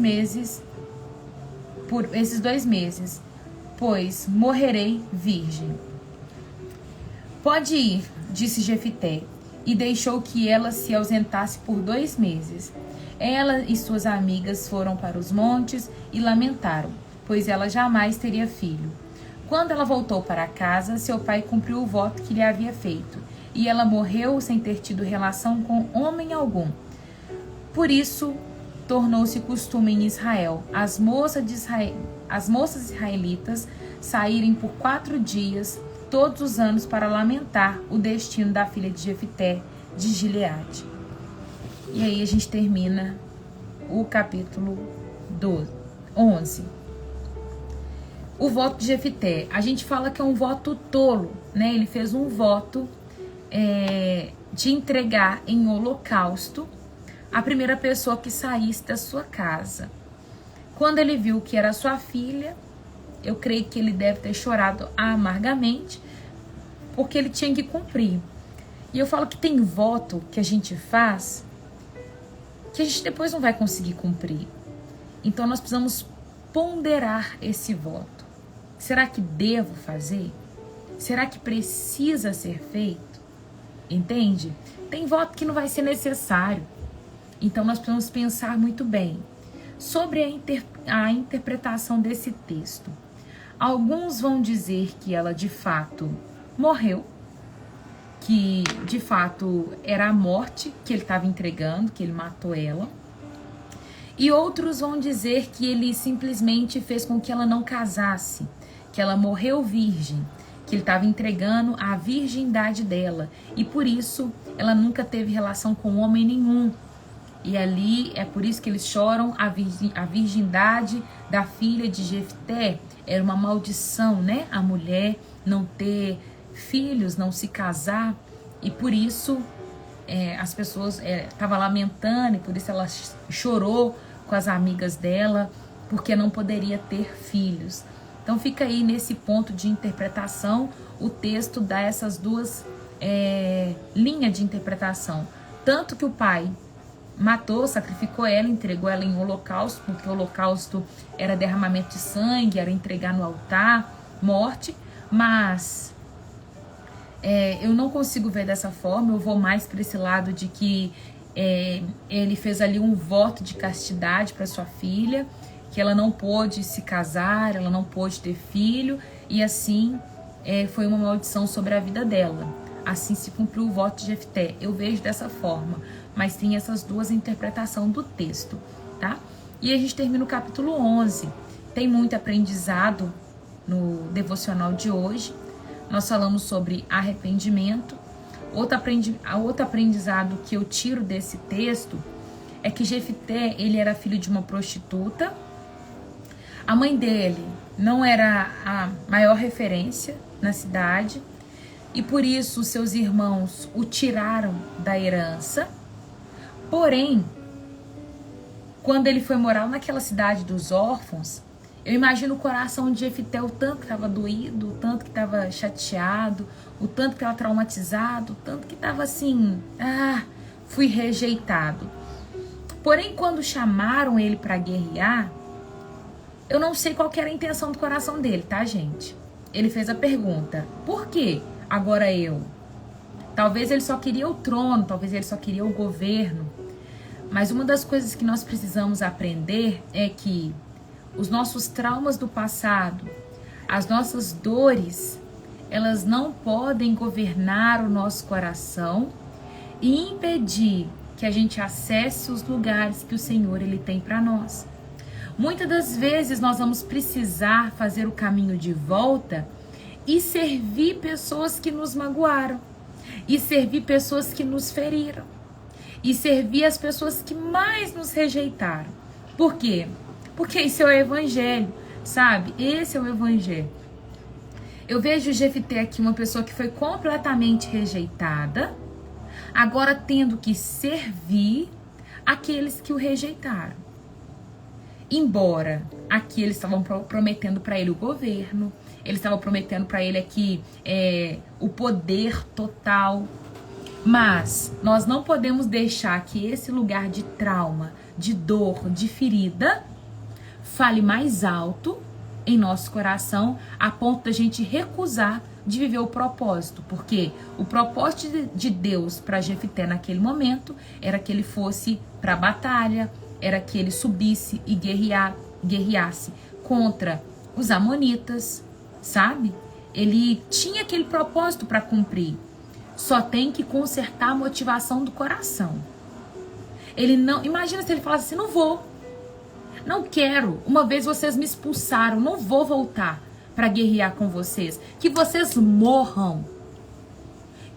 meses, pois morrerei virgem." "Pode ir", disse Jefité, e deixou que ela se ausentasse por 2 meses. Ela e suas amigas foram para os montes e lamentaram, pois ela jamais teria filho. Quando ela voltou para casa, seu pai cumpriu o voto que lhe havia feito, e ela morreu sem ter tido relação com homem algum. Por isso, tornou-se costume em Israel as moças israelitas saírem por 4 dias todos os anos para lamentar o destino da filha de Jefité de Gileade. E aí a gente termina o capítulo 11. O voto de Jefité, a gente fala que é um voto tolo, né? Ele fez um voto de entregar em holocausto a primeira pessoa que saísse da sua casa. Quando ele viu que era sua filha, eu creio que ele deve ter chorado amargamente, porque ele tinha que cumprir. E eu falo que tem voto que a gente faz que a gente depois não vai conseguir cumprir. Então nós precisamos ponderar esse voto. Será que devo fazer? Será que precisa ser feito? Entende? Tem voto que não vai ser necessário. Então nós precisamos pensar muito bem sobre a interpretação desse texto. Alguns vão dizer que ela de fato morreu, que de fato era a morte que ele estava entregando, que ele matou ela. E outros vão dizer que ele simplesmente fez com que ela não casasse, que ela morreu virgem, que ele estava entregando a virgindade dela. E por isso ela nunca teve relação com homem nenhum. E ali é por isso que eles choram a virgindade da filha de Jefté. Era uma maldição, né? A mulher não ter filhos, não se casar. E por isso as pessoas estavam lamentando, e por isso ela chorou com as amigas dela, porque não poderia ter filhos. Então fica aí nesse ponto de interpretação, o texto dá essas duas linhas de interpretação. Tanto que o pai matou, sacrificou ela, entregou ela em holocausto, porque o holocausto era derramamento de sangue, era entregar no altar, morte, mas eu não consigo ver dessa forma. Eu vou mais para esse lado de que ele fez ali um voto de castidade para sua filha, que ela não pôde se casar, ela não pôde ter filho, e assim foi uma maldição sobre a vida dela. Assim se cumpriu o voto de Jefté. Eu vejo dessa forma, mas tem essas duas interpretações do texto, tá? E a gente termina o capítulo 11. Tem muito aprendizado no devocional de hoje. Nós falamos sobre arrependimento. Outro aprendizado que eu tiro desse texto é que Jefté, ele era filho de uma prostituta. A mãe dele não era a maior referência na cidade, e por isso seus irmãos o tiraram da herança. Porém, quando ele foi morar naquela cidade dos órfãos, eu imagino o coração de Jefté, o tanto que estava doído, o tanto que estava chateado, o tanto que estava traumatizado, o tanto que estava assim, fui rejeitado. Porém, quando chamaram ele para guerrear, Eu não sei qual que era a intenção do coração dele, tá, gente? Ele fez a pergunta: por que agora eu? Talvez ele só queria o trono, talvez ele só queria o governo. Mas uma das coisas que nós precisamos aprender é que os nossos traumas do passado, as nossas dores, elas não podem governar o nosso coração e impedir que a gente acesse os lugares que o Senhor ele tem para nós. Muitas das vezes nós vamos precisar fazer o caminho de volta e servir pessoas que nos magoaram, e servir pessoas que nos feriram, e servir as pessoas que mais nos rejeitaram. Por quê? Porque esse é o evangelho, sabe? Esse é o evangelho. Eu vejo Jefté aqui, uma pessoa que foi completamente rejeitada, agora tendo que servir aqueles que o rejeitaram. Embora aqui eles estavam prometendo para ele o governo, eles estavam prometendo para ele aqui o poder total, mas nós não podemos deixar que esse lugar de trauma, de dor, de ferida, fale mais alto em nosso coração, a ponto da gente recusar de viver o propósito, porque o propósito de Deus para Jefté naquele momento era que ele fosse para a batalha, era que ele subisse e guerreasse contra os amonitas, sabe? Ele tinha aquele propósito para cumprir, só tem que consertar a motivação do coração. Ele não, imagina se ele falasse assim: não vou, não quero, uma vez vocês me expulsaram, não vou voltar para guerrear com vocês, que vocês morram,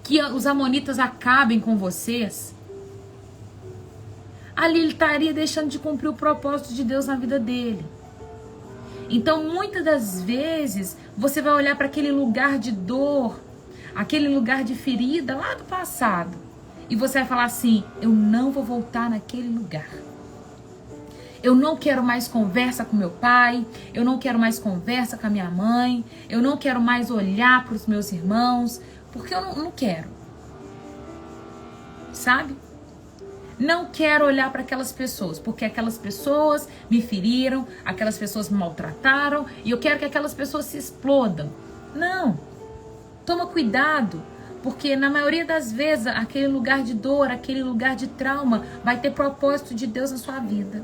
que os amonitas acabem com vocês. Ali ele estaria deixando de cumprir o propósito de Deus na vida dele. Então, muitas das vezes, você vai olhar para aquele lugar de dor, aquele lugar de ferida lá do passado, e você vai falar assim: eu não vou voltar naquele lugar. Eu não quero mais conversa com meu pai, eu não quero mais conversa com a minha mãe, eu não quero mais olhar para os meus irmãos, porque eu não quero. Sabe? Não quero olhar para aquelas pessoas, porque aquelas pessoas me feriram, aquelas pessoas me maltrataram, e eu quero que aquelas pessoas se explodam. Não. Toma cuidado, porque na maioria das vezes aquele lugar de dor, aquele lugar de trauma vai ter propósito de Deus na sua vida.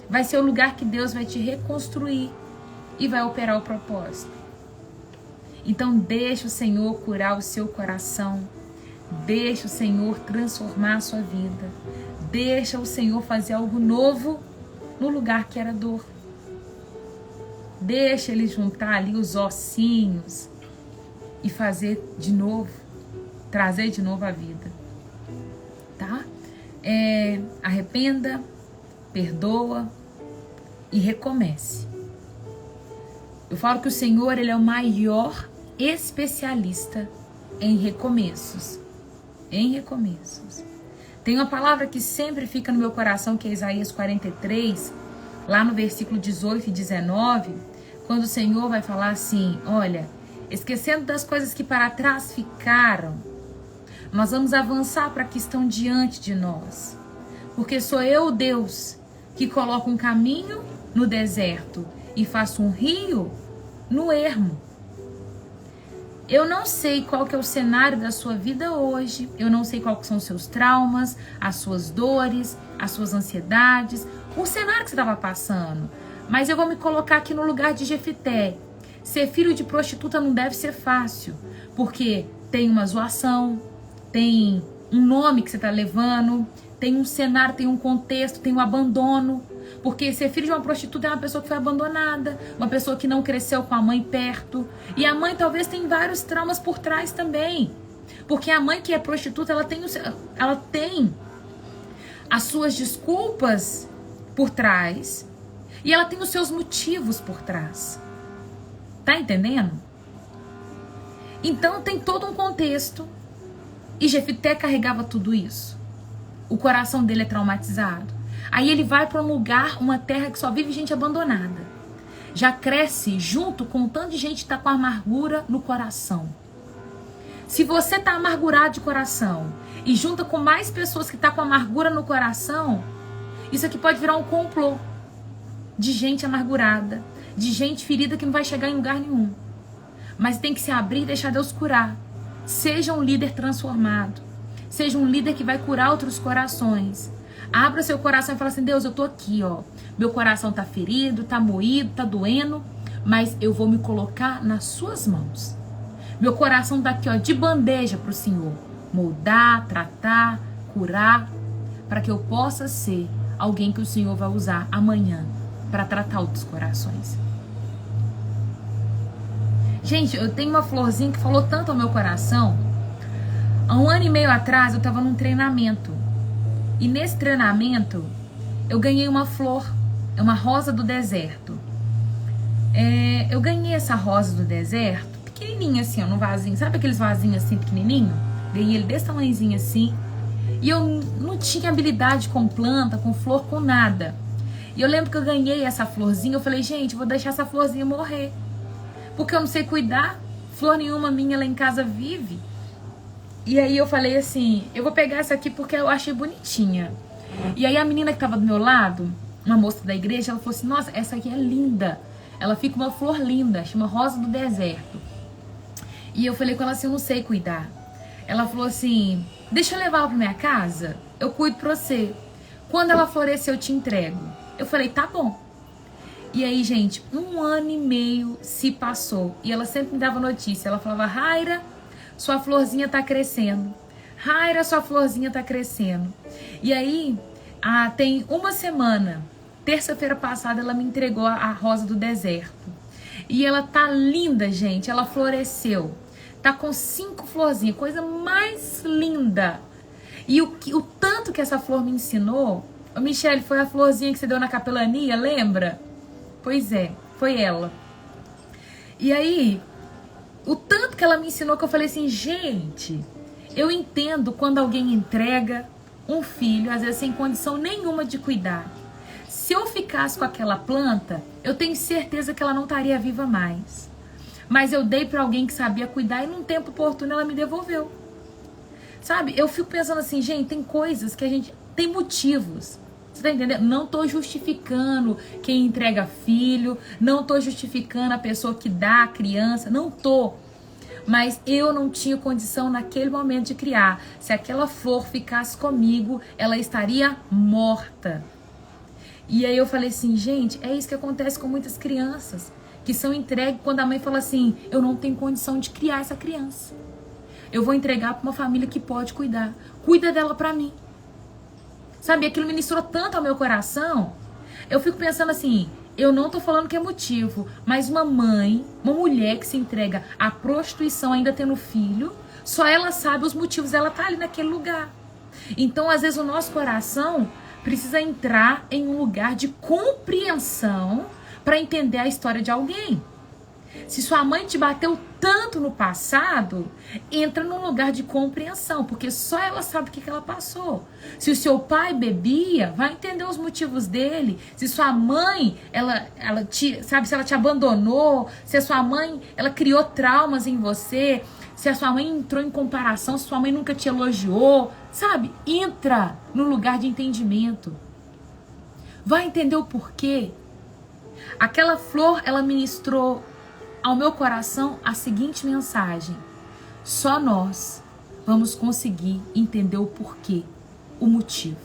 Vai ser o lugar que Deus vai te reconstruir e vai operar o propósito. Então deixa o Senhor curar o seu coração. Deixa o Senhor transformar a sua vida. Deixa o Senhor fazer algo novo no lugar que era dor. Deixa Ele juntar ali os ossinhos e fazer de novo, trazer de novo a vida. Tá? Arrependa, perdoa e recomece. Eu falo que o Senhor, Ele é o maior especialista em recomeços. Em recomeços. Tem uma palavra que sempre fica no meu coração, que é Isaías 43, lá no versículo 18 e 19, quando o Senhor vai falar assim: olha, esquecendo das coisas que para trás ficaram, nós vamos avançar para que estão diante de nós. Porque sou eu, Deus, que coloco um caminho no deserto e faço um rio no ermo. Eu não sei qual que é o cenário da sua vida hoje, eu não sei quais são os seus traumas, as suas dores, as suas ansiedades, o cenário que você estava passando, mas eu vou me colocar aqui no lugar de Jefté. Ser filho de prostituta não deve ser fácil, porque tem uma zoação, tem um nome que você está levando, tem um cenário, tem um contexto, tem um abandono. Porque ser filho de uma prostituta é uma pessoa que foi abandonada, uma pessoa que não cresceu com a mãe perto. E a mãe talvez tenha vários traumas por trás também. Porque a mãe que é prostituta, ela tem as suas desculpas por trás e ela tem os seus motivos por trás. Tá entendendo? Então tem todo um contexto. E Jefté carregava tudo isso. O coração dele é traumatizado. Aí ele vai para um lugar, uma terra que só vive gente abandonada. Já cresce junto com um tanto de gente que está com amargura no coração. Se você está amargurado de coração e junta com mais pessoas que estão com amargura no coração, isso aqui pode virar um complô. de gente amargurada, de gente ferida que não vai chegar em lugar nenhum. Mas tem que se abrir e deixar Deus curar. Seja um líder transformado. Seja um líder que vai curar outros corações. Abra seu coração e fala assim: Deus, eu tô aqui, ó. Meu coração tá ferido, tá moído, tá doendo, mas eu vou me colocar nas suas mãos. Meu coração tá aqui, ó, de bandeja pro Senhor. Moldar, tratar, curar, para que eu possa ser alguém que o Senhor vai usar amanhã para tratar outros corações. Gente, eu tenho uma florzinha que falou tanto ao meu coração. Há 1 ano e meio atrás eu estava num treinamento. E nesse treinamento eu ganhei uma flor, é uma rosa do deserto. Eu ganhei essa rosa do deserto, pequenininha assim, ó, num vasinho. Sabe aqueles vasinhos assim pequenininho? Ganhei ele desse tamanhozinho assim. E eu não tinha habilidade com planta, com flor, com nada. E eu lembro que eu ganhei essa florzinha. Eu falei, gente, vou deixar essa florzinha morrer, porque eu não sei cuidar. Flor nenhuma minha lá em casa vive. E aí eu falei assim, eu vou pegar essa aqui porque eu achei bonitinha. E aí a menina que tava do meu lado, uma moça da igreja, ela falou assim, nossa, essa aqui é linda. Ela fica uma flor linda, chama rosa do deserto. E eu falei com ela assim, eu não sei cuidar. Ela falou assim, deixa eu levar ela pra minha casa, eu cuido pra você. Quando ela florescer eu te entrego. Eu falei, tá bom. E aí, gente, 1 ano e meio se passou. E ela sempre me dava notícia. Ela falava, Raira, sua florzinha tá crescendo. Raira, sua florzinha tá crescendo. E aí, tem 1 semana, terça-feira passada, ela me entregou a rosa do deserto. E ela tá linda, gente. Ela floresceu. Tá com 5 florzinhas, coisa mais linda. E o tanto que essa flor me ensinou... Michele, foi a florzinha que você deu na capelania, lembra? Pois é, foi ela. E aí, o tanto que ela me ensinou que eu falei assim, gente, eu entendo quando alguém entrega um filho, às vezes sem condição nenhuma de cuidar. Se eu ficasse com aquela planta, eu tenho certeza que ela não estaria viva mais. Mas eu dei para alguém que sabia cuidar e num tempo oportuno ela me devolveu. Sabe, eu fico pensando assim, gente, tem coisas que a gente tem motivos. Você tá entendendo? Não tô justificando quem entrega filho, não tô justificando a pessoa que dá a criança, não tô. Mas eu não tinha condição naquele momento de criar. Se aquela flor ficasse comigo, ela estaria morta. E aí eu falei assim, gente, é isso que acontece com muitas crianças, que são entregues quando a mãe fala assim, eu não tenho condição de criar essa criança. Eu vou entregar para uma família que pode cuidar. Cuida dela para mim. Sabe, aquilo ministrou tanto ao meu coração. Eu fico pensando assim, eu não tô falando que é motivo, mas uma mãe, uma mulher que se entrega à prostituição ainda tendo filho, só ela sabe os motivos, ela tá ali naquele lugar. Então, às vezes, o nosso coração precisa entrar em um lugar de compreensão para entender a história de alguém. Se sua mãe te bateu tanto no passado, entra num lugar de compreensão, porque só ela sabe o que ela passou. Se o seu pai bebia, vai entender os motivos dele. Se sua mãe, se ela te abandonou, se a sua mãe, ela criou traumas em você, se a sua mãe entrou em comparação, se sua mãe nunca te elogiou, sabe? Entra no lugar de entendimento. Vai entender o porquê. Aquela flor, ela ministrou ao meu coração a seguinte mensagem: só nós vamos conseguir entender o porquê, o motivo.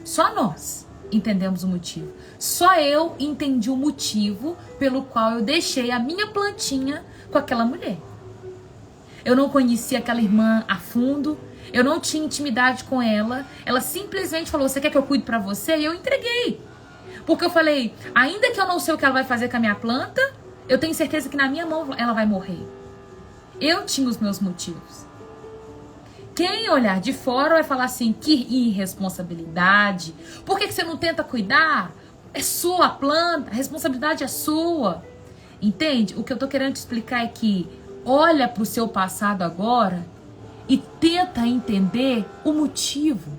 Só nós entendemos o motivo. Só eu entendi o motivo pelo qual eu deixei a minha plantinha com aquela mulher. Eu não conhecia aquela irmã a fundo, eu não tinha intimidade com ela. Ela simplesmente falou, você quer que eu cuide pra você? E eu entreguei. Porque eu falei, ainda que eu não sei o que ela vai fazer com a minha planta, eu tenho certeza que na minha mão ela vai morrer. Eu tinha os meus motivos. Quem olhar de fora vai falar assim, que irresponsabilidade. Por que você não tenta cuidar? É sua a planta, a responsabilidade é sua. Entende? O que eu tô querendo te explicar é que olha pro seu passado agora e tenta entender o motivo.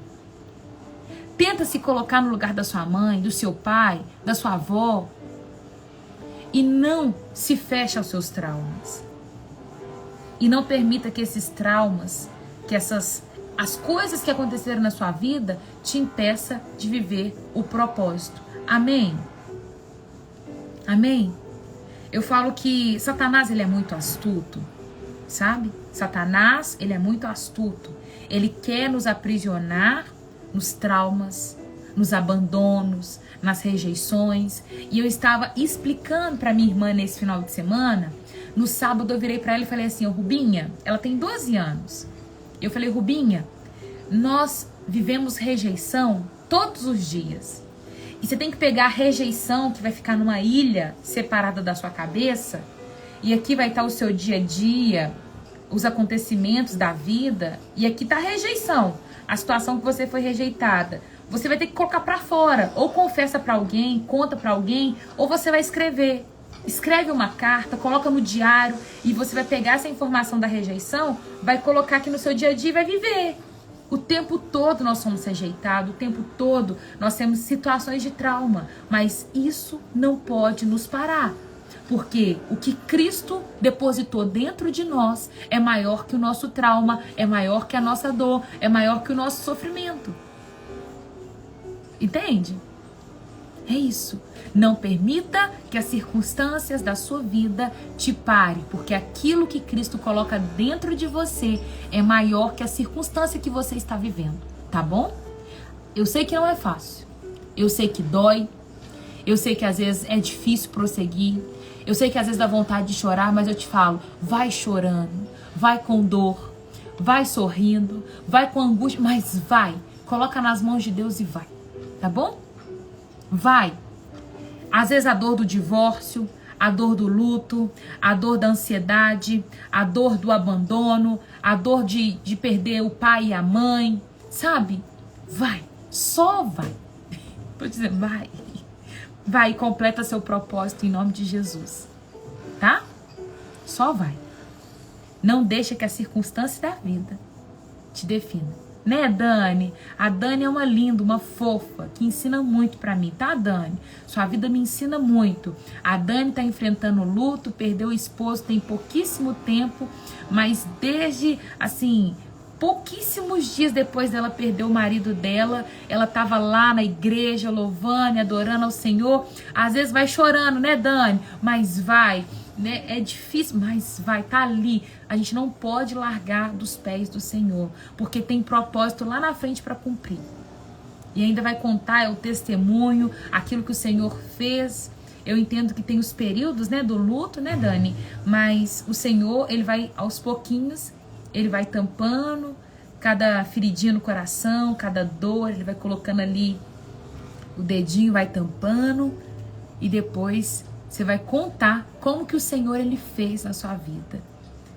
Tenta se colocar no lugar da sua mãe, do seu pai, da sua avó. E não se feche aos seus traumas. E não permita que esses traumas, que as coisas que aconteceram na sua vida te impeça de viver o propósito. Amém? Amém? Eu falo que Satanás, ele é muito astuto, sabe? Satanás, ele é muito astuto. Ele quer nos aprisionar nos traumas, nos abandonos, nas rejeições. E eu estava explicando para minha irmã nesse final de semana. No sábado eu virei para ela e falei assim: Rubinha, ela tem 12 anos. Eu falei: Rubinha, nós vivemos rejeição todos os dias. E você tem que pegar a rejeição que vai ficar numa ilha separada da sua cabeça. E aqui vai estar o seu dia a dia, os acontecimentos da vida. E aqui está a rejeição, a situação que você foi rejeitada. Você vai ter que colocar para fora. Ou confessa para alguém, conta para alguém, ou você vai escrever. Escreve uma carta, coloca no diário e você vai pegar essa informação da rejeição, vai colocar aqui no seu dia a dia e vai viver. O tempo todo nós somos rejeitados, o tempo todo nós temos situações de trauma, mas isso não pode nos parar. Porque o que Cristo depositou dentro de nós é maior que o nosso trauma, é maior que a nossa dor, é maior que o nosso sofrimento. Entende? É isso. Não permita que as circunstâncias da sua vida te parem, porque aquilo que Cristo coloca dentro de você é maior que a circunstância que você está vivendo, tá bom? Eu sei que não é fácil, eu sei que dói, eu sei que às vezes é difícil prosseguir, eu sei que às vezes dá vontade de chorar, mas eu te falo, vai chorando, vai com dor, vai sorrindo, vai com angústia, mas vai, coloca nas mãos de Deus e vai, tá bom? Vai. Às vezes a dor do divórcio, a dor do luto, a dor da ansiedade, a dor do abandono, a dor de perder o pai e a mãe, sabe? Vai, só vai. Vou dizer, vai. Vai e completa seu propósito em nome de Jesus, tá? Só vai. Não deixa que a circunstância da vida te defina. Né, Dani? A Dani é uma linda, uma fofa, que ensina muito pra mim, tá, Dani? Sua vida me ensina muito. A Dani tá enfrentando luto, perdeu o esposo tem pouquíssimo tempo, mas desde, assim, pouquíssimos dias depois dela perder o marido dela, ela tava lá na igreja, louvando e adorando ao Senhor. Às vezes vai chorando, né, Dani? Mas vai, né? É difícil, mas vai, tá ali. A gente não pode largar dos pés do Senhor, porque tem propósito lá na frente para cumprir. E ainda vai contar o testemunho, aquilo que o Senhor fez. Eu entendo que tem os períodos, né, do luto, né, Dani? Mas o Senhor, ele vai aos pouquinhos, ele vai tampando cada feridinha no coração, cada dor, ele vai colocando ali o dedinho, vai tampando, e depois você vai contar como que o Senhor, ele fez na sua vida.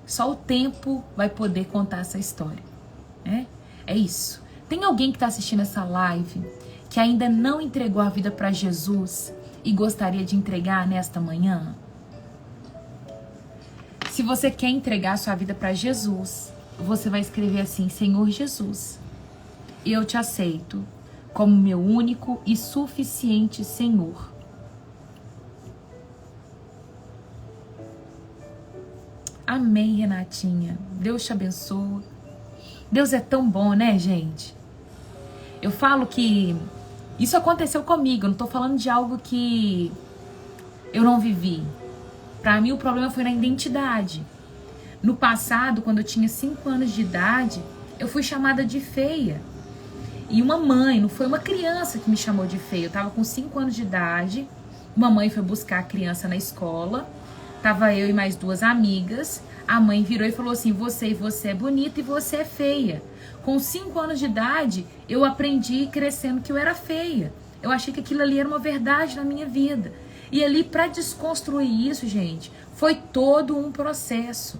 Só o tempo vai poder contar essa história, né? É isso. Tem alguém que está assistindo essa live que ainda não entregou a vida para Jesus e gostaria de entregar nesta manhã? Se você quer entregar a sua vida para Jesus, você vai escrever assim: Senhor Jesus, eu te aceito como meu único e suficiente Senhor. Amém, Renatinha. Deus te abençoe. Deus é tão bom, né, gente? Eu falo que isso aconteceu comigo. Eu não tô falando de algo que eu não vivi. Pra mim, o problema foi na identidade. No passado, quando eu tinha 5 anos de idade, eu fui chamada de feia. E uma mãe, não foi uma criança que me chamou de feia. Eu tava com 5 anos de idade. Uma mãe foi buscar a criança na escola. Tava eu e mais 2 amigas. A mãe virou e falou assim: você é bonita e você é feia. Com 5 anos de idade, eu aprendi crescendo que eu era feia. Eu achei que aquilo ali era uma verdade na minha vida. E ali, para desconstruir isso, gente, foi todo um processo.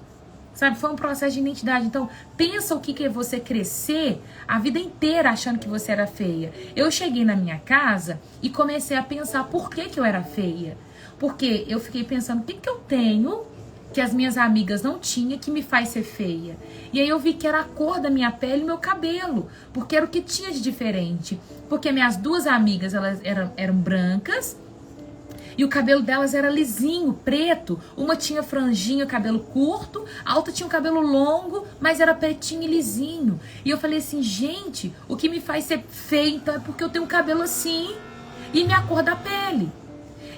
Sabe, foi um processo de identidade. Então, pensa o que é você crescer a vida inteira achando que você era feia. Eu cheguei na minha casa e comecei a pensar por que eu era feia. Porque eu fiquei pensando, o que eu tenho que as minhas amigas não tinham que me faz ser feia? E aí eu vi que era a cor da minha pele e meu cabelo, porque era o que tinha de diferente. Porque minhas 2 amigas, elas eram brancas e o cabelo delas era lisinho, preto. Uma tinha franjinha, cabelo curto, a outra tinha um cabelo longo, mas era pretinho e lisinho. E eu falei assim, gente, o que me faz ser feia então é porque eu tenho um cabelo assim e minha cor da pele.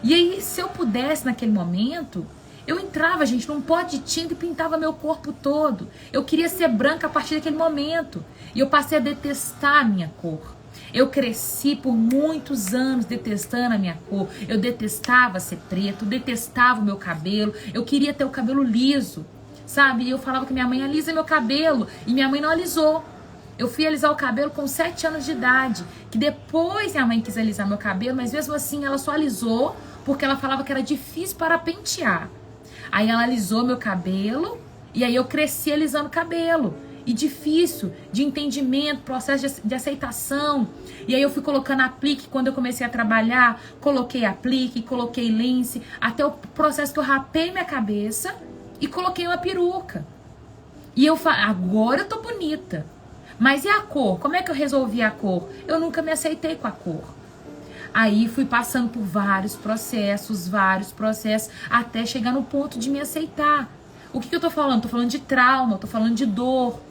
E aí, se eu pudesse naquele momento, eu entrava, gente, num pote de tinta e pintava meu corpo todo. Eu queria ser branca a partir daquele momento. E eu passei a detestar a minha cor. Eu cresci por muitos anos detestando a minha cor. Eu detestava ser preto, detestava o meu cabelo. Eu queria ter o cabelo liso, sabe? E eu falava que minha mãe alisa meu cabelo. E minha mãe não alisou. Eu fui alisar o cabelo com 7 anos de idade. Que depois minha mãe quis alisar meu cabelo, mas mesmo assim ela só alisou porque ela falava que era difícil para pentear. Aí ela alisou meu cabelo e aí eu cresci alisando o cabelo. E difícil, de entendimento, processo de aceitação. E aí eu fui colocando aplique, quando eu comecei a trabalhar, coloquei aplique, coloquei lince, até o processo que eu rapei minha cabeça e coloquei uma peruca. E eu falei, agora eu tô bonita. Mas e a cor? Como é que eu resolvi a cor? Eu nunca me aceitei com a cor. Aí fui passando por vários processos, até chegar no ponto de me aceitar. O que eu tô falando? Tô falando de trauma, tô falando de dor.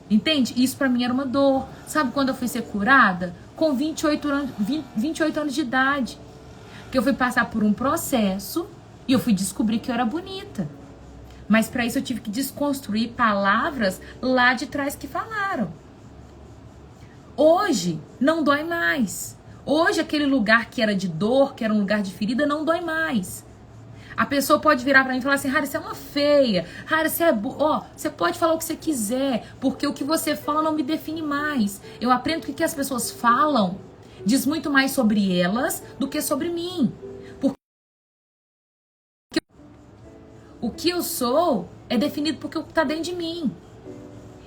Entende? Isso pra mim era uma dor. Sabe quando eu fui ser curada? Com 28 anos de idade. Que eu fui passar por um processo e eu fui descobrir que eu era bonita. Mas pra isso eu tive que desconstruir palavras lá de trás que falaram. Hoje não dói mais. Hoje aquele lugar que era de dor, que era um lugar de ferida, não dói mais. A pessoa pode virar pra mim e falar assim, Rara, você é uma feia. Rara, você é você pode falar o que você quiser, porque o que você fala não me define mais. Eu aprendo que o que as pessoas falam diz muito mais sobre elas do que sobre mim. Porque o que eu sou é definido por o que tá dentro de mim.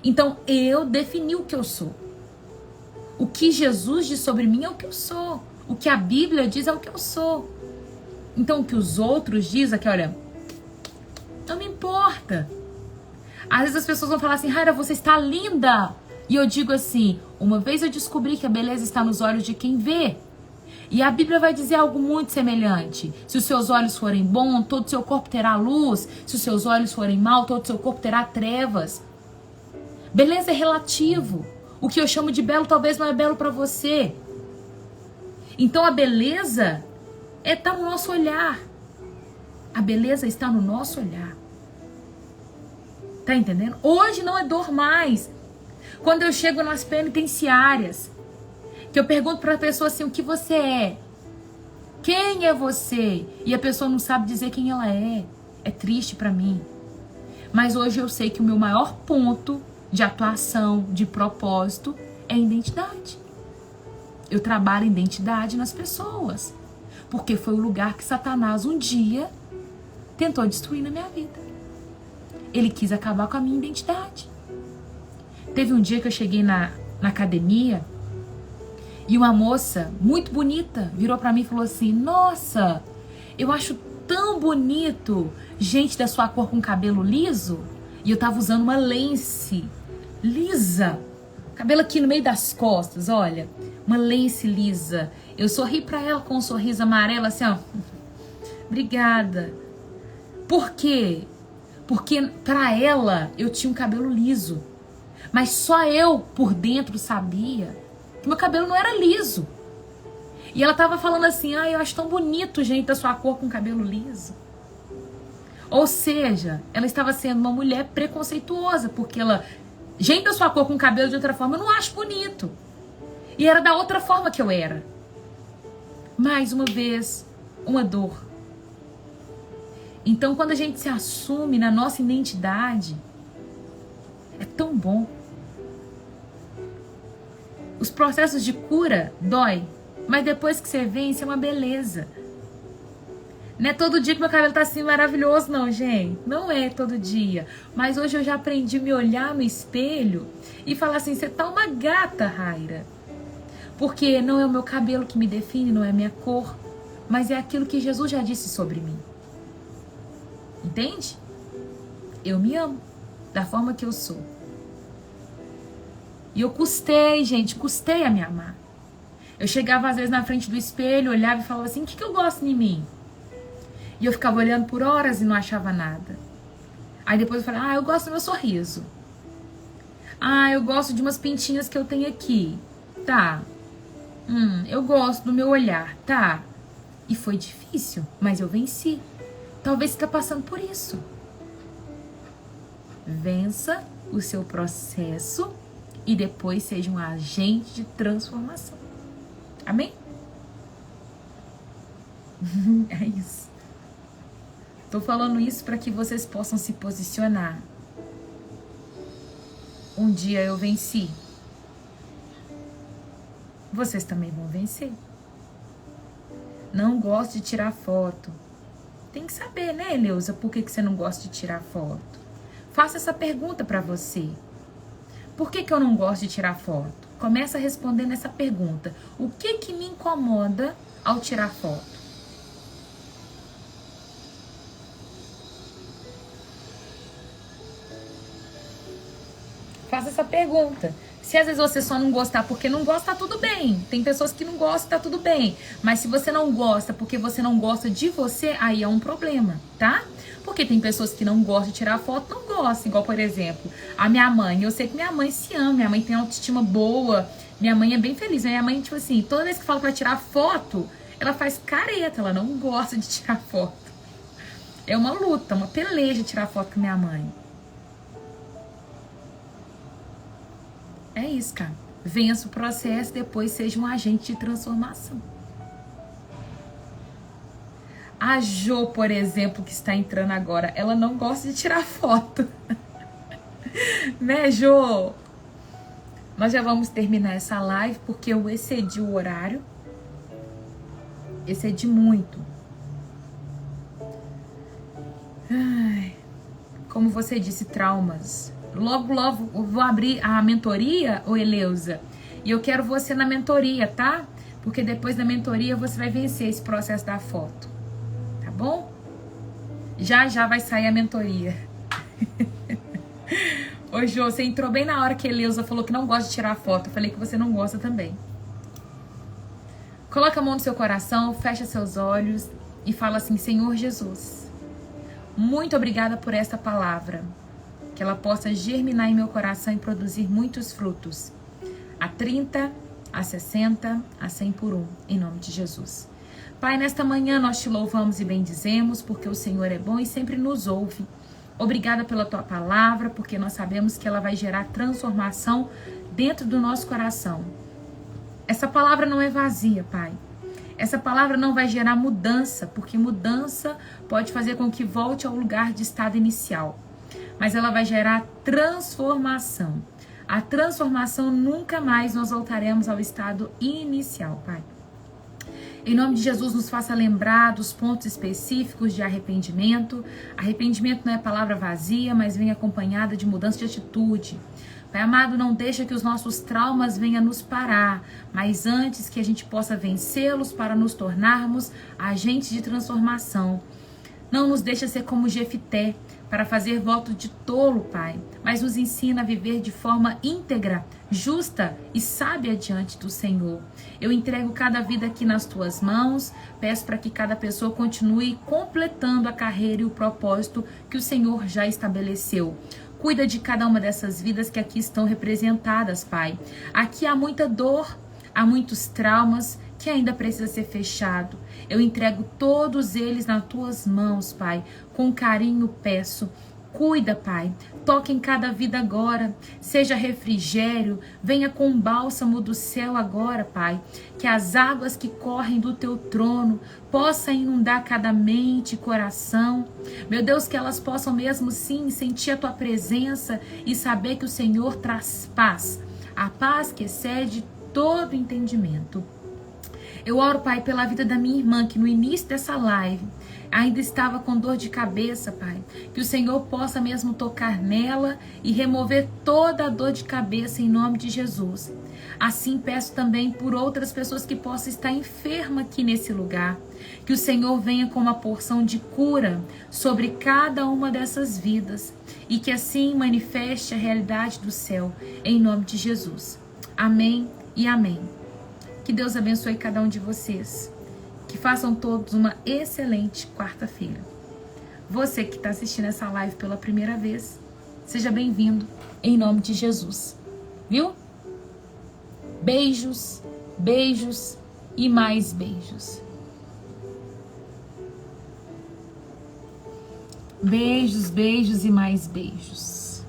Então eu defini o que eu sou. O que Jesus diz sobre mim é o que eu sou. O que a Bíblia diz é o que eu sou. Então o que os outros dizem aqui, olha, não me importa. Às vezes as pessoas vão falar assim, Raira, você está linda. E eu digo assim, uma vez eu descobri que a beleza está nos olhos de quem vê. E a Bíblia vai dizer algo muito semelhante. Se os seus olhos forem bons, todo o seu corpo terá luz. Se os seus olhos forem mal, todo o seu corpo terá trevas. Beleza é relativo. O que eu chamo de belo talvez não é belo para você. Então a beleza está no nosso olhar. A beleza está no nosso olhar. Tá entendendo? Hoje não é dor mais. Quando eu chego nas penitenciárias, que eu pergunto para a pessoa assim, o que você é? Quem é você? E a pessoa não sabe dizer quem ela é. É triste para mim. Mas hoje eu sei que o meu maior ponto de atuação, de propósito, é identidade. Eu trabalho identidade nas pessoas. Porque foi o lugar que Satanás um dia tentou destruir na minha vida. Ele quis acabar com a minha identidade. Teve um dia que eu cheguei na academia e uma moça muito bonita virou pra mim e falou assim, nossa, eu acho tão bonito gente da sua cor com cabelo liso. E eu tava usando uma lace lisa, cabelo aqui no meio das costas, olha, uma lace lisa. Eu sorri pra ela com um sorriso amarelo, assim, ó. Obrigada. Por quê? Porque pra ela eu tinha um cabelo liso. Mas só eu, por dentro, sabia que meu cabelo não era liso. E ela tava falando assim, eu acho tão bonito gente da sua cor com cabelo liso. Ou seja, ela estava sendo uma mulher preconceituosa, porque ela... gente da sua cor com cabelo de outra forma, eu não acho bonito. E era da outra forma que eu era. Mais uma vez, uma dor. Então, quando a gente se assume na nossa identidade, é tão bom. Os processos de cura dói, mas depois que você vence, é uma beleza. Não é todo dia que meu cabelo tá assim maravilhoso, não, gente. Não é todo dia. Mas hoje eu já aprendi a me olhar no espelho e falar assim, você tá uma gata, Raira. Porque não é o meu cabelo que me define, não é a minha cor, mas é aquilo que Jesus já disse sobre mim. Entende? Eu me amo da forma que eu sou. E eu custei, gente, custei a me amar. Eu chegava às vezes na frente do espelho, olhava e falava assim, o que eu gosto em mim? E eu ficava olhando por horas e não achava nada. Aí depois eu falei, eu gosto do meu sorriso. Eu gosto de umas pintinhas que eu tenho aqui. Tá. Eu gosto do meu olhar. Tá. E foi difícil, mas eu venci. Talvez você está passando por isso. Vença o seu processo e depois seja um agente de transformação. Amém? É isso. Tô falando isso para que vocês possam se posicionar. Um dia eu venci. Vocês também vão vencer. Não gosto de tirar foto. Tem que saber, né, Eleusa, por que você não gosta de tirar foto? Faça essa pergunta para você. Por que eu não gosto de tirar foto? Começa respondendo essa pergunta. O que me incomoda ao tirar foto? Faça essa pergunta. Se às vezes você só não gostar porque não gosta, tá tudo bem. Tem pessoas que não gostam, tá tudo bem. Mas se você não gosta porque você não gosta de você, aí é um problema, tá? Porque tem pessoas que não gostam de tirar foto, não gostam. Igual, por exemplo, a minha mãe. Eu sei que minha mãe se ama, minha mãe tem autoestima boa. Minha mãe é bem feliz. Minha mãe, tipo assim, toda vez que fala pra tirar foto, ela faz careta, ela não gosta de tirar foto. É uma luta, uma peleja tirar foto com minha mãe. É isso, cara. Vença o processo, depois seja um agente de transformação. A Jo, por exemplo, que está entrando agora, ela não gosta de tirar foto. Né, Jo? Nós já vamos terminar essa live porque eu excedi o horário. Excedi muito. Ai, como você disse, traumas. Logo, logo eu vou abrir a mentoria, ô Eleusa. E eu quero você na mentoria, tá? Porque depois da mentoria você vai vencer esse processo da foto. Tá bom? Já já vai sair a mentoria. Ô Jô, você entrou bem na hora que a Eleusa falou que não gosta de tirar foto. Eu falei que você não gosta também. Coloca a mão no seu coração, fecha seus olhos e fala assim: Senhor Jesus, muito obrigada por esta palavra. Que ela possa germinar em meu coração e produzir muitos frutos. A 30, a 60, a 100 por 1, em nome de Jesus. Pai, nesta manhã nós te louvamos e bendizemos, porque o Senhor é bom e sempre nos ouve. Obrigada pela tua palavra, porque nós sabemos que ela vai gerar transformação dentro do nosso coração. Essa palavra não é vazia, Pai. Essa palavra não vai gerar mudança, porque mudança pode fazer com que volte ao lugar de estado inicial. Mas ela vai gerar transformação. A transformação nunca mais nós voltaremos ao estado inicial, Pai. Em nome de Jesus, nos faça lembrar dos pontos específicos de arrependimento. Arrependimento não é palavra vazia, mas vem acompanhada de mudança de atitude. Pai amado, não deixa que os nossos traumas venham nos parar, mas antes que a gente possa vencê-los para nos tornarmos agentes de transformação. Não nos deixa ser como Jefité, para fazer voto de tolo, Pai, mas nos ensina a viver de forma íntegra, justa e sábia diante do Senhor. Eu entrego cada vida aqui nas tuas mãos, peço para que cada pessoa continue completando a carreira e o propósito que o Senhor já estabeleceu. Cuida de cada uma dessas vidas que aqui estão representadas, Pai. Aqui há muita dor, há muitos traumas que ainda precisa ser fechado. Eu entrego todos eles nas tuas mãos, Pai. Com carinho peço. Cuida, Pai. Toque em cada vida agora. Seja refrigério. Venha com bálsamo do céu agora, Pai. Que as águas que correm do teu trono possam inundar cada mente e coração. Meu Deus, que elas possam mesmo sim sentir a tua presença e saber que o Senhor traz paz. A paz que excede todo entendimento. Eu oro, Pai, pela vida da minha irmã, que no início dessa live ainda estava com dor de cabeça, Pai. Que o Senhor possa mesmo tocar nela e remover toda a dor de cabeça em nome de Jesus. Assim peço também por outras pessoas que possam estar enfermas aqui nesse lugar. Que o Senhor venha com uma porção de cura sobre cada uma dessas vidas. E que assim manifeste a realidade do céu em nome de Jesus. Amém e amém. Que Deus abençoe cada um de vocês. Que façam todos uma excelente quarta-feira. Você que está assistindo essa live pela primeira vez, seja bem-vindo em nome de Jesus. Viu? Beijos, beijos e mais beijos. Beijos, beijos e mais beijos.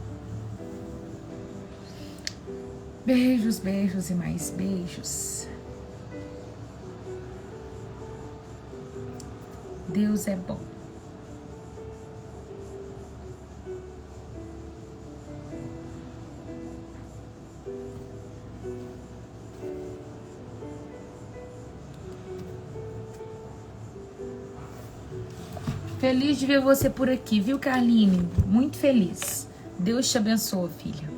Beijos, beijos e mais beijos. Deus é bom. Feliz de ver você por aqui, viu, Carline? Muito feliz. Deus te abençoe, filha.